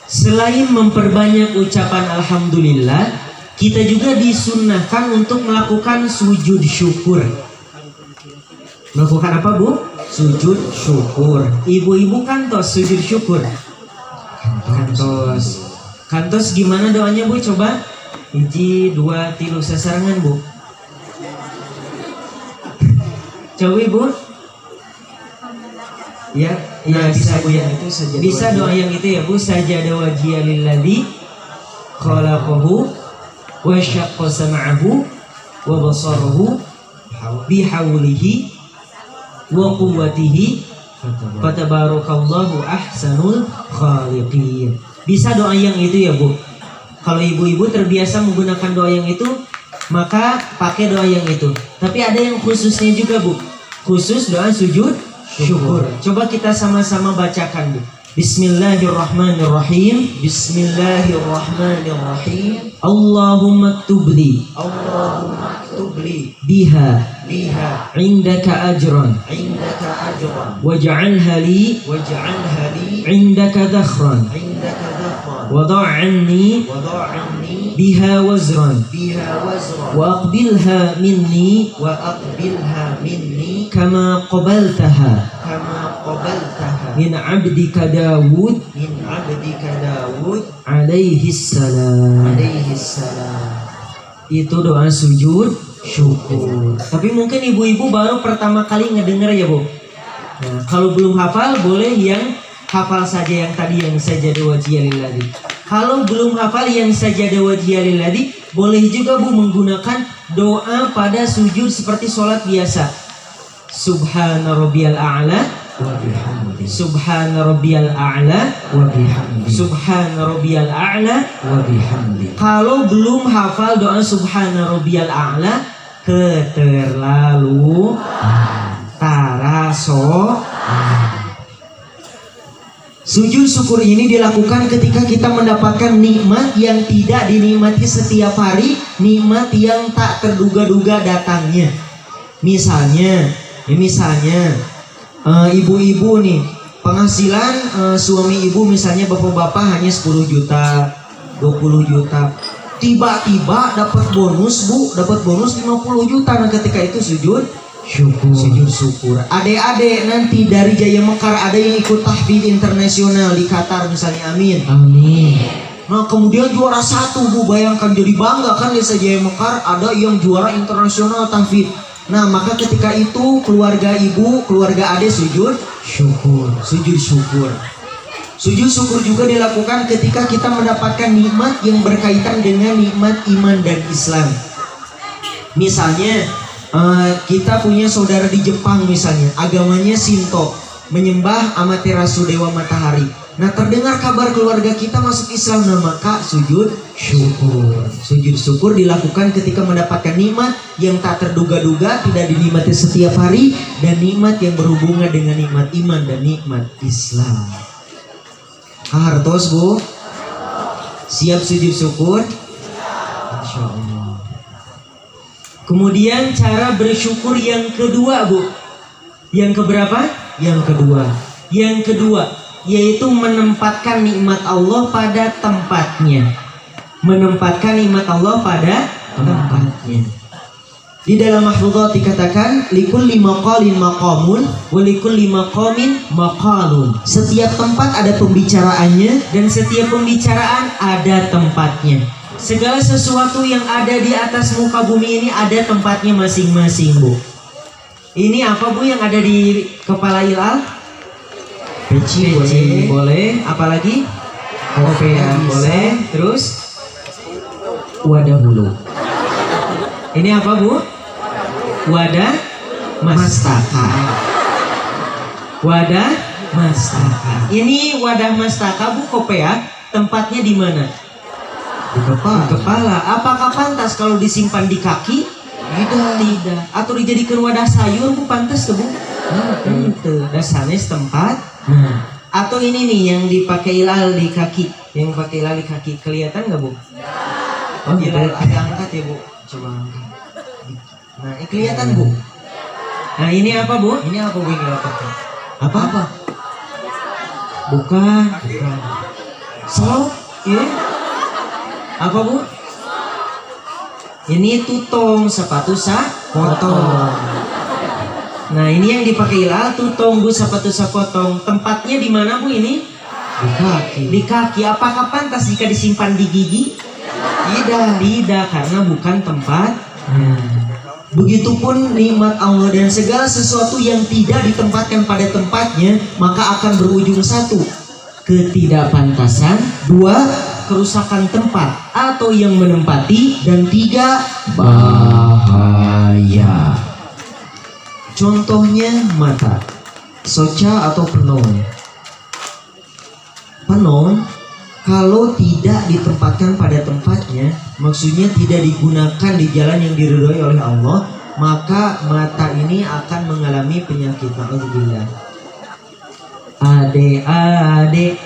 Selain memperbanyak ucapan alhamdulillah, kita juga disunnahkan untuk melakukan sujud syukur. Melakukan apa Bu? Sujud syukur. Ibu-ibu kantos sujud syukur. Kantos. Kantos gimana doanya Bu? Coba. 1, 2, 3 sasarangan Bu. Coba Ibu. Ya, Nah, bisa Bu saja. yang itu saja. Bisa doa yang itu ya Bu, sajada wajhiya lilladzi khalaqahu wa syaqqa sam'ahu wa basarahu bihaulihi wa quwwatihi fatabarakallahu ahsanul khaliqin. Bisa doa yang itu ya Bu. Kalau ibu-ibu terbiasa menggunakan doa yang itu, maka pakai doa yang itu. Tapi ada yang khususnya juga Bu. Khusus doa sujud syukur. Coba kita sama-sama bacakan Bu. Bismillahirrahmanirrahim. Bismillahirrahmanirrahim. Allahumma tubli biha indaka ajran waj'alha li indaka dhakhran wada' anni biha wazran wa aqbilha minni kama qabaltaha min 'abdika Dawud alaihi salam. Itu doa sujud syukur. Tapi mungkin ibu-ibu baru pertama kali ngedenger ya Bu. Nah, kalau belum hafal boleh yang hafal saja yang tadi yang sajada wajhiya lilladzi. Kalau belum hafal yang sajada wajhiya lilladzi, boleh juga Bu menggunakan doa pada sujud seperti sholat biasa. Subhana rabbiyal a'la wa bihamdi. Subhana rabbiyal a'la wa bihamdi. Subhana rabbiyal a'la wa bihamdi. Kalau belum hafal doa subhana rabbiyal a'la, keterlalu taraso. Sujud syukur ini dilakukan ketika kita mendapatkan nikmat yang tidak dinikmati setiap hari, nikmat yang tak terduga-duga datangnya. Misalnya ibu-ibu nih, penghasilan suami ibu misalnya bapak-bapak hanya 10 juta, 20 juta. Tiba-tiba dapat bonus Bu, dapat bonus 50 juta. Nah ketika itu sujud syukur. Adik-adik nanti dari Jaya Mekar ada yang ikut tahfidz internasional di Qatar misalnya, amin. Nah kemudian juara 1 Bu, bayangkan jadi bangga kan desa Jaya Mekar ada yang juara internasional tahfidz. Nah maka ketika itu keluarga ibu, keluarga adik sujud syukur. Sujud syukur juga dilakukan ketika kita mendapatkan nikmat yang berkaitan dengan nikmat iman dan Islam. Misalnya kita punya saudara di Jepang misalnya, agamanya Shinto, menyembah Amaterasu dewa matahari. Nah terdengar kabar keluarga kita masuk Islam, nah maka sujud syukur. Sujud syukur dilakukan ketika mendapatkan nikmat yang tak terduga-duga, tidak dinikmati setiap hari, dan nikmat yang berhubungan dengan nikmat iman dan nikmat Islam. Hartos Bu, siap sujud syukur? Insya Allah. Kemudian cara bersyukur yang kedua Bu, yang keberapa? Yang kedua yaitu menempatkan nikmat Allah pada tempatnya. Di dalam mahfudhat dikatakan likulli maqalin maqamun wa likulli maqamin maqalun. Setiap tempat ada pembicaraannya dan setiap pembicaraan ada tempatnya. Segala sesuatu yang ada di atas muka bumi ini ada tempatnya masing-masing Bu. Ini apa Bu yang ada di kepala Ilal? Peci boleh. Apalagi? Kopea boleh. Terus wadah bulu. Ini apa Bu? Wadah mastaka. Ini wadah mastaka Bu, kopea. Tempatnya di mana? Di kepala. Apakah pantas kalau disimpan di kaki? Tidak. Atau dijadikan wadah sayur Bu, pantas tuh Bu? Dasarnya setempat. Atau ini nih yang dipakai Ilal di kaki, kelihatan nggak Bu? Oh, Ilal agak angkat ya Bu, coba angkat. Nah, ini kelihatan Bu. Nah, ini apa Bu? Ini apa Bu yang kelihatan? Apa? Bukan. So, ini apa Bu? Ini tutong, sepatu potong. Nah ini yang dipakai Ilal, tutong Bu, sepatu sapotong. Tempatnya di mana Bu ini? Di kaki. Apakah pantas jika disimpan di gigi? Tidak, karena bukan tempat. Begitupun nikmat Allah dan segala sesuatu yang tidak ditempatkan pada tempatnya, maka akan berujung satu, ketidakpantasan, dua, kerusakan tempat atau yang menempati, dan tiga, bahaya. Contohnya mata, soca atau penong. Penong kalau tidak ditempatkan pada tempatnya, maksudnya tidak digunakan di jalan yang diridhoi oleh Allah, maka mata ini akan mengalami penyakit. Alhamdulillah. Adik-adik,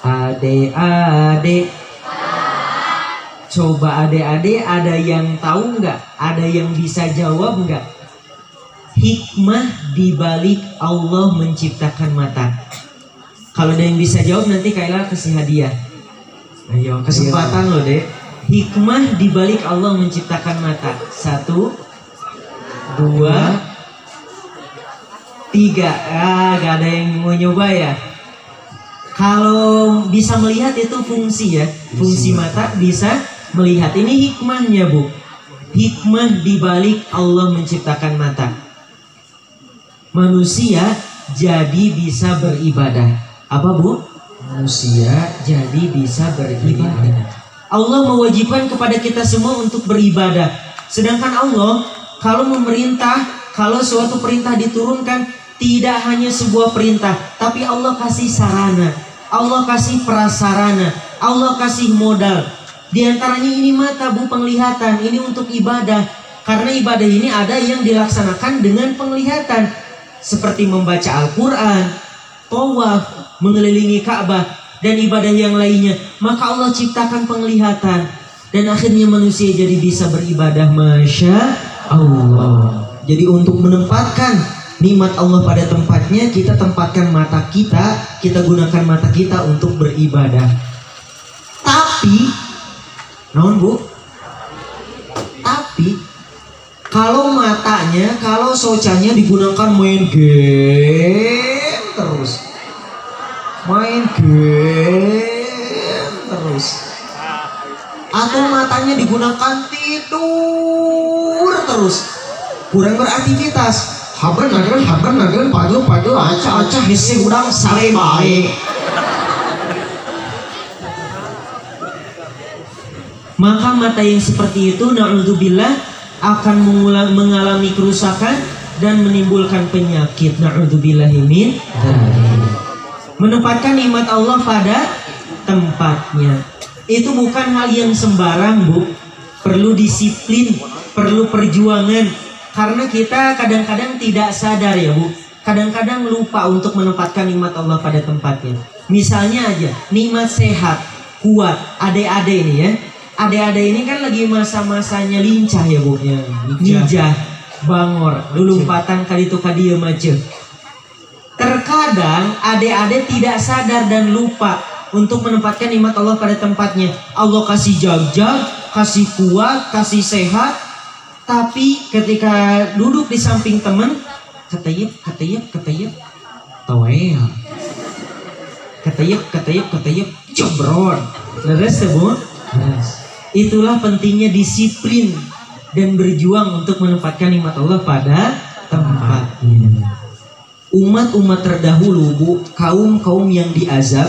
adik-adik, coba adik-adik ada yang tahu nggak? Ada yang bisa jawab nggak? Hikmah dibalik Allah menciptakan mata. Kalau ada yang bisa jawab nanti Kaila kasih hadiah. Ayo, kesempatan lo dek. Hikmah dibalik Allah menciptakan mata. 1, 2, 3. Gak ada yang mau nyoba ya. Kalau bisa melihat itu fungsi ya. Fungsi mata bisa melihat. Ini hikmahnya bu. Hikmah dibalik Allah menciptakan mata. Manusia jadi bisa beribadah. Apa bu? Manusia jadi bisa beribadah. Allah mewajibkan kepada kita semua untuk beribadah. Sedangkan Allah kalau memerintah, kalau suatu perintah diturunkan, tidak hanya sebuah perintah, tapi Allah kasih sarana, Allah kasih prasarana, Allah kasih modal. Di antaranya ini mata bu, penglihatan. Ini untuk ibadah. Karena ibadah ini ada yang dilaksanakan dengan penglihatan, seperti membaca Al-Quran, tawaf, mengelilingi Ka'bah, dan ibadah yang lainnya. Maka Allah ciptakan penglihatan, dan akhirnya manusia jadi bisa beribadah. Masya Allah. Jadi untuk menempatkan nikmat Allah pada tempatnya, kita tempatkan mata kita, kita gunakan mata kita untuk beribadah. Tapi naon bu? Tapi kalau matanya, kalau socanya digunakan main game terus, main game terus, atau matanya digunakan tidur terus, kurang beraktivitas. Haber nageun padu acah hese urang sare bae. Maka mata yang seperti itu na'udzubillah akan mengalami kerusakan dan menimbulkan penyakit. Na'udzubillahi min dzalik. Menempatkan nikmat Allah pada tempatnya itu bukan hal yang sembarang bu. Perlu disiplin, perlu perjuangan. Karena kita kadang-kadang tidak sadar ya bu, kadang-kadang lupa untuk menempatkan nikmat Allah pada tempatnya. Misalnya aja nikmat sehat, kuat, adik-adik ini ya. Adik-adik ini kan lagi masa-masanya lincah ya bu, mijah, bangor, lulumpatan kali itu kadieu macet. Terkadang adik-adik tidak sadar dan lupa untuk menempatkan nikmat Allah pada tempatnya. Allah kasih jag-jag, kasih kuat, kasih sehat, tapi ketika duduk di samping teman, keteyep, toel, keteyep, jebron, leres ya bu. Itulah pentingnya disiplin dan berjuang untuk menempatkan nikmat Allah pada tempatnya. Umat-umat terdahulu bu, kaum yang diazab,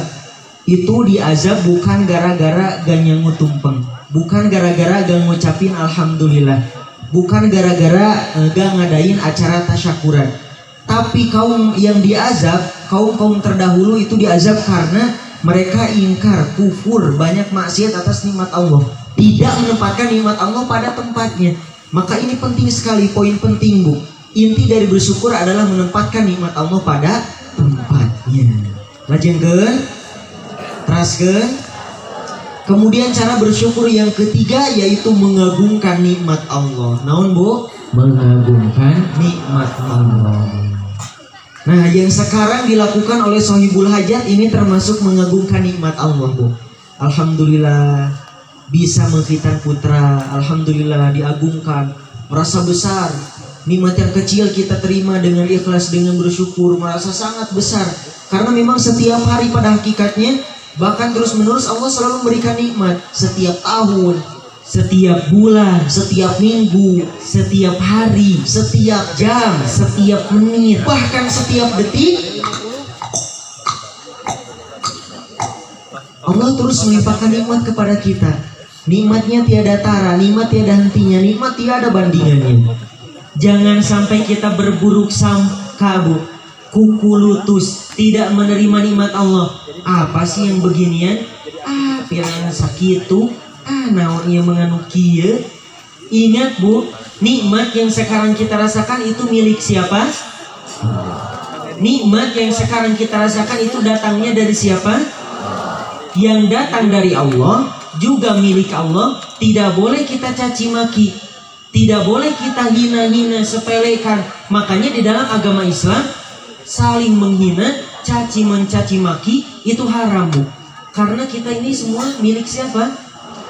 itu diazab bukan gara-gara gak nyangu tumpeng, bukan gara-gara gak ngucapin alhamdulillah, bukan gara-gara gak ngadain acara tasyakuran. Tapi kaum yang diazab, kaum terdahulu itu diazab karena mereka ingkar, kufur, banyak maksiat atas nikmat Allah, tidak menempatkan nikmat Allah pada tempatnya. Maka ini penting sekali, poin penting bu. Inti dari bersyukur adalah menempatkan nikmat Allah pada tempatnya. Lajengkeun, teraskeun. Kemudian cara bersyukur yang ketiga yaitu mengagungkan nikmat Allah. Naon bu? Mengagungkan nikmat Allah. Nah, yang sekarang dilakukan oleh Sohibul Hajat ini termasuk mengagungkan nikmat Allah bu. Alhamdulillah bisa mengkhitan putra, alhamdulillah diagungkan, merasa besar. Nikmat yang kecil kita terima dengan ikhlas, dengan bersyukur, merasa sangat besar. Karena memang setiap hari pada hakikatnya, bahkan terus menerus Allah selalu memberikan nikmat. Setiap tahun, setiap bulan, setiap minggu, setiap hari, setiap jam, setiap menit, bahkan setiap detik. Allah terus melimpahkan nikmat kepada kita. Nikmatnya tiada tara, nikmat tiada hentinya, nikmat tiada bandingannya. Jangan sampai kita berburuk sangka, Bu, kuku lutus, tidak menerima nikmat Allah. Apa sih yang beginian? Pirang sakit tuh, naon ieu menganu kieu. Ingat, Bu, nikmat yang sekarang kita rasakan itu milik siapa? Nikmat yang sekarang kita rasakan itu datangnya dari siapa? Yang datang dari Allah, juga milik Allah. Tidak boleh kita caci maki, tidak boleh kita hina-hina, sepelekan. Makanya di dalam agama Islam saling menghina, mencaci maki itu haram, Bu. Karena kita ini semua milik siapa?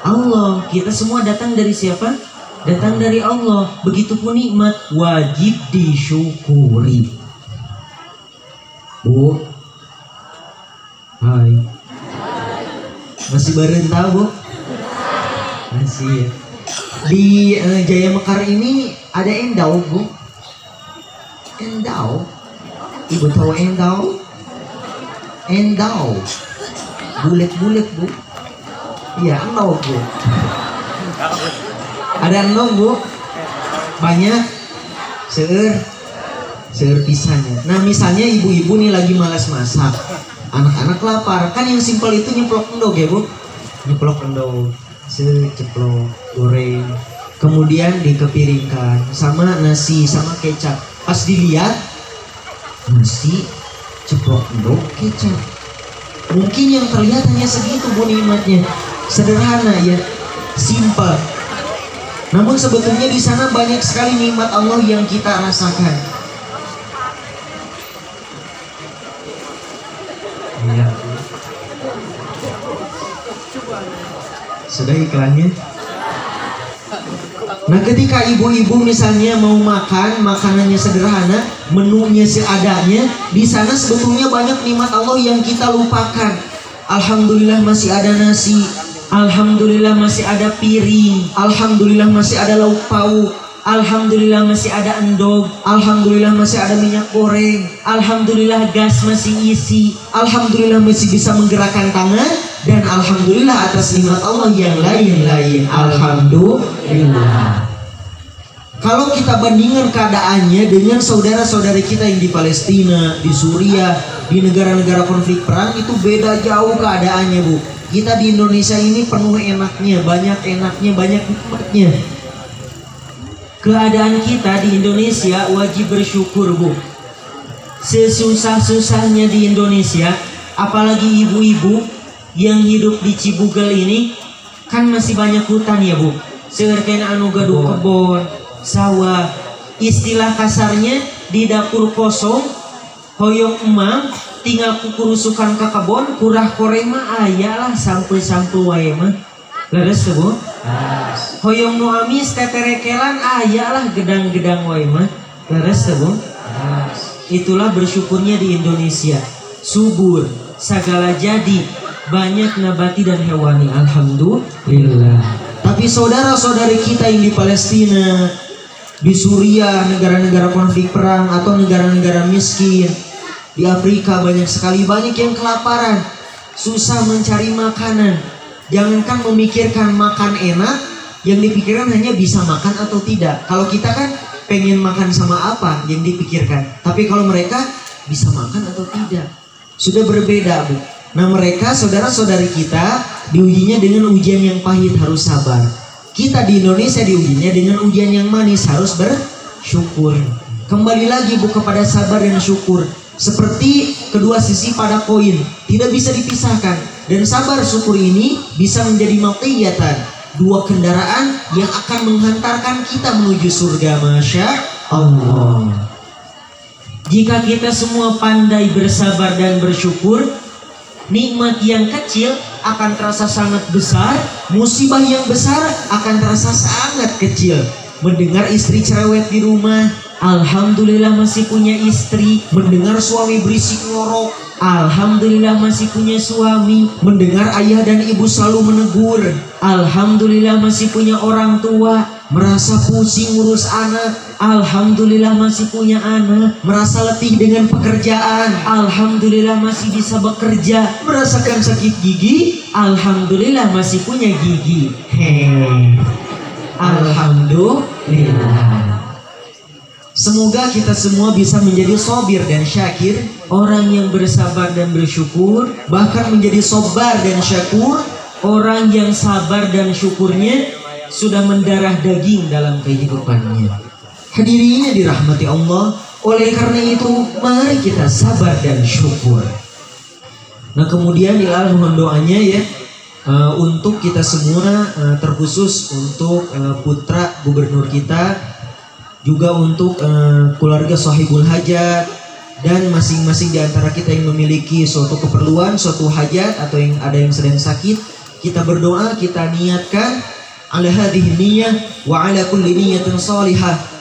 Allah. Kita semua datang dari siapa? Datang dari Allah. Begitupun nikmat wajib disyukuri. Bu, hai. Masih barentah, Bu? Masih ya. Di Jaya Mekar ini ada endau, Bu. Endau. Ibu tahu endau? Endau. Bulet-bulet, Bu. Iya, endau, Bu. Ada endau, Bu. Banyak. Seueur pisannya. Nah, misalnya ibu-ibu nih lagi malas masak. Anak-anak lapar, kan yang simpel itu nyeplok endog ya, Bu. Nyeplok endog, ceplok, goreng, kemudian dikepiringkan sama nasi sama kecap. Pas dilihat nasi, ceplok endog, kecap. Mungkin yang terlihat hanya segitu, Bu, nikmatnya. Sederhana ya, simpel. Namun sebetulnya di sana banyak sekali nikmat Allah yang kita rasakan. Iya. Sudah iklannya. Nah, ketika ibu-ibu misalnya mau makan, makanannya sederhana, menunya seadanya, di sana sebetulnya banyak nikmat Allah yang kita lupakan. Alhamdulillah masih ada nasi, Alhamdulillah masih ada piring, alhamdulillah masih ada lauk pauk, alhamdulillah masih ada endog, alhamdulillah masih ada minyak goreng, alhamdulillah gas masih isi, alhamdulillah masih bisa menggerakkan tangan, dan alhamdulillah atas nikmat Allah yang lain-lain. Alhamdulillah. Kalau kita bandingkan keadaannya dengan saudara-saudara kita yang di Palestina, di Suriah, di negara-negara konflik perang, itu beda jauh keadaannya, Bu. Kita di Indonesia ini penuh enaknya, banyak nikmatnya. Keadaan kita di Indonesia wajib bersyukur, Bu. Sesusah-susahnya di Indonesia, apalagi ibu-ibu yang hidup di Cibugel ini, kan masih banyak hutan ya, Bu. Seperti anu gaduh kebon, sawah. Istilah kasarnya di dapur kosong, hoyong emang, tinggal kukurusukan ke kebon, kurah kore mah aya lah sampai wae mah. Leres tuh, Bu. Hoyong nu amis teterekelan aya lah gedang-gedang wae mah. Leres tuh, Bu. Itulah bersyukurnya di Indonesia. Subur, segala jadi, banyak nabati dan hewani. Alhamdulillah. Tapi saudara-saudari kita yang di Palestina, di Suriah, negara-negara konflik perang atau negara-negara miskin, di Afrika banyak yang kelaparan, susah mencari makanan. Jangankan memikirkan makan enak, yang dipikirkan hanya bisa makan atau tidak. Kalau kita kan pengen makan sama apa yang dipikirkan, tapi kalau mereka bisa makan atau tidak, sudah berbeda, Bu. Nah, mereka saudara-saudari kita diujinya dengan ujian yang pahit, harus sabar. Kita di Indonesia diujinya dengan ujian yang manis, harus bersyukur. Kembali lagi, Bu, kepada sabar dan syukur. Seperti kedua sisi pada koin, tidak bisa dipisahkan. Dan sabar syukur ini bisa menjadi maqiyatan, dua kendaraan yang akan menghantarkan kita menuju surga. Masya Allah. Jika kita semua pandai bersabar dan bersyukur, nikmat yang kecil akan terasa sangat besar, musibah yang besar akan terasa sangat kecil. Mendengar istri cerewet di rumah, Alhamdulillah masih punya istri. Mendengar suami berisik ngorok, Alhamdulillah masih punya suami. mendengar ayah dan ibu selalu menegur, Alhamdulillah masih punya orang tua. merasa pusing ngurus anak, Alhamdulillah masih punya anak. merasa letih dengan pekerjaan, Alhamdulillah masih bisa bekerja. merasakan sakit gigi. Alhamdulillah masih punya gigi. Alhamdulillah. Semoga kita semua bisa menjadi sobir dan syakir, Orang yang bersabar dan bersyukur, bahkan menjadi sobar dan syakur. orang yang sabar dan syukurnya sudah mendarah daging dalam kehidupannya. Hadirin yang dirahmati Allah, oleh karena itu mari kita sabar dan syukur. Nah kemudian Ilal mohon doanya ya untuk kita semua, terkhusus untuk putra gubernur kita, juga untuk keluarga sahibul hajat, dan masing-masing di antara kita yang memiliki suatu keperluan, suatu hajat, atau yang ada yang sedang sakit, kita berdoa, kita niatkan ala hadhihi niyyah wa ala kulli niyyatin salihah.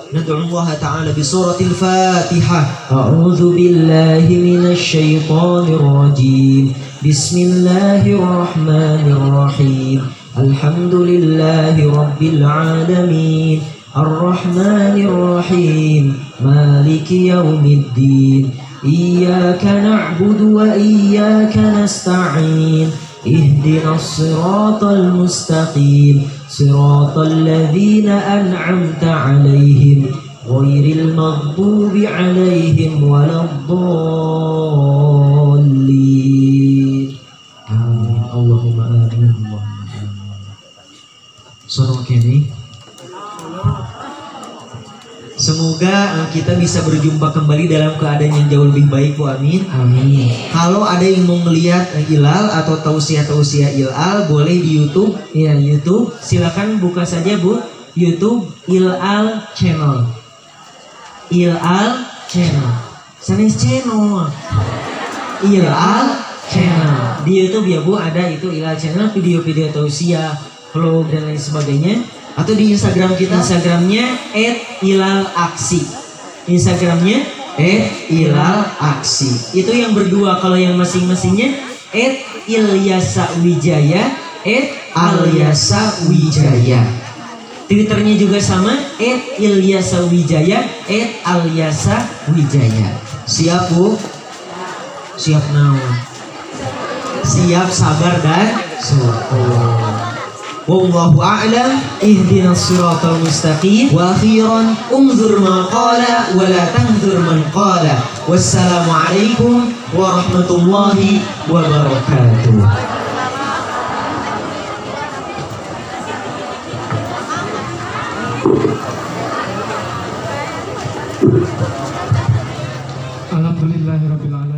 Nad'u Allah ta'ala bi suratil Fatihah. A'udzu billahi minasy syaithanir rajim. Bismillahirrahmanirrahim. Alhamdulillahi rabbil alamin. Ar-Rahmanir Rahim. Maliki yaumiddin. Iyyaka na'budu wa iyyaka nasta'in. Ihdinas siratal mustaqim. Siratal ladzina an'amta 'alaihim ghairil maghdubi 'alaihim waladdallin. Amin. Allahumma amin. Sono kene. Semoga kita bisa berjumpa kembali dalam keadaan yang jauh lebih baik, Bu. Amin. Amin. Kalau ada yang mau melihat Ilal atau tausiah-tausiah Ilal, boleh di YouTube. Ya, YouTube. Silakan buka saja, Bu. YouTube Ilal Channel. Ilal Channel. Sanes channel. Ilal Channel. Di YouTube ya, Bu, ada itu Ilal Channel, video-video tausiah, vlog dan lain sebagainya. Atau di Instagram kita, Instagramnya @ilalaksi. Instagramnya @ilalaksi. itu yang berdua. Kalau yang masing-masingnya @ilyasawijaya, @alyasawijaya. Twitternya juga sama @ilyasawijaya, @alyasawijaya. Siap, Bu? Siap naon? Siap, sabar dan syukur. Wallahu a'lam. Ihdinas siratal mustaqim. Wa akhiran unzur ma qala wa la tanzur man qala. Wassalamu alaikum warahmatullahi wabarakatuh. Alhamdulillahirabbil alamin.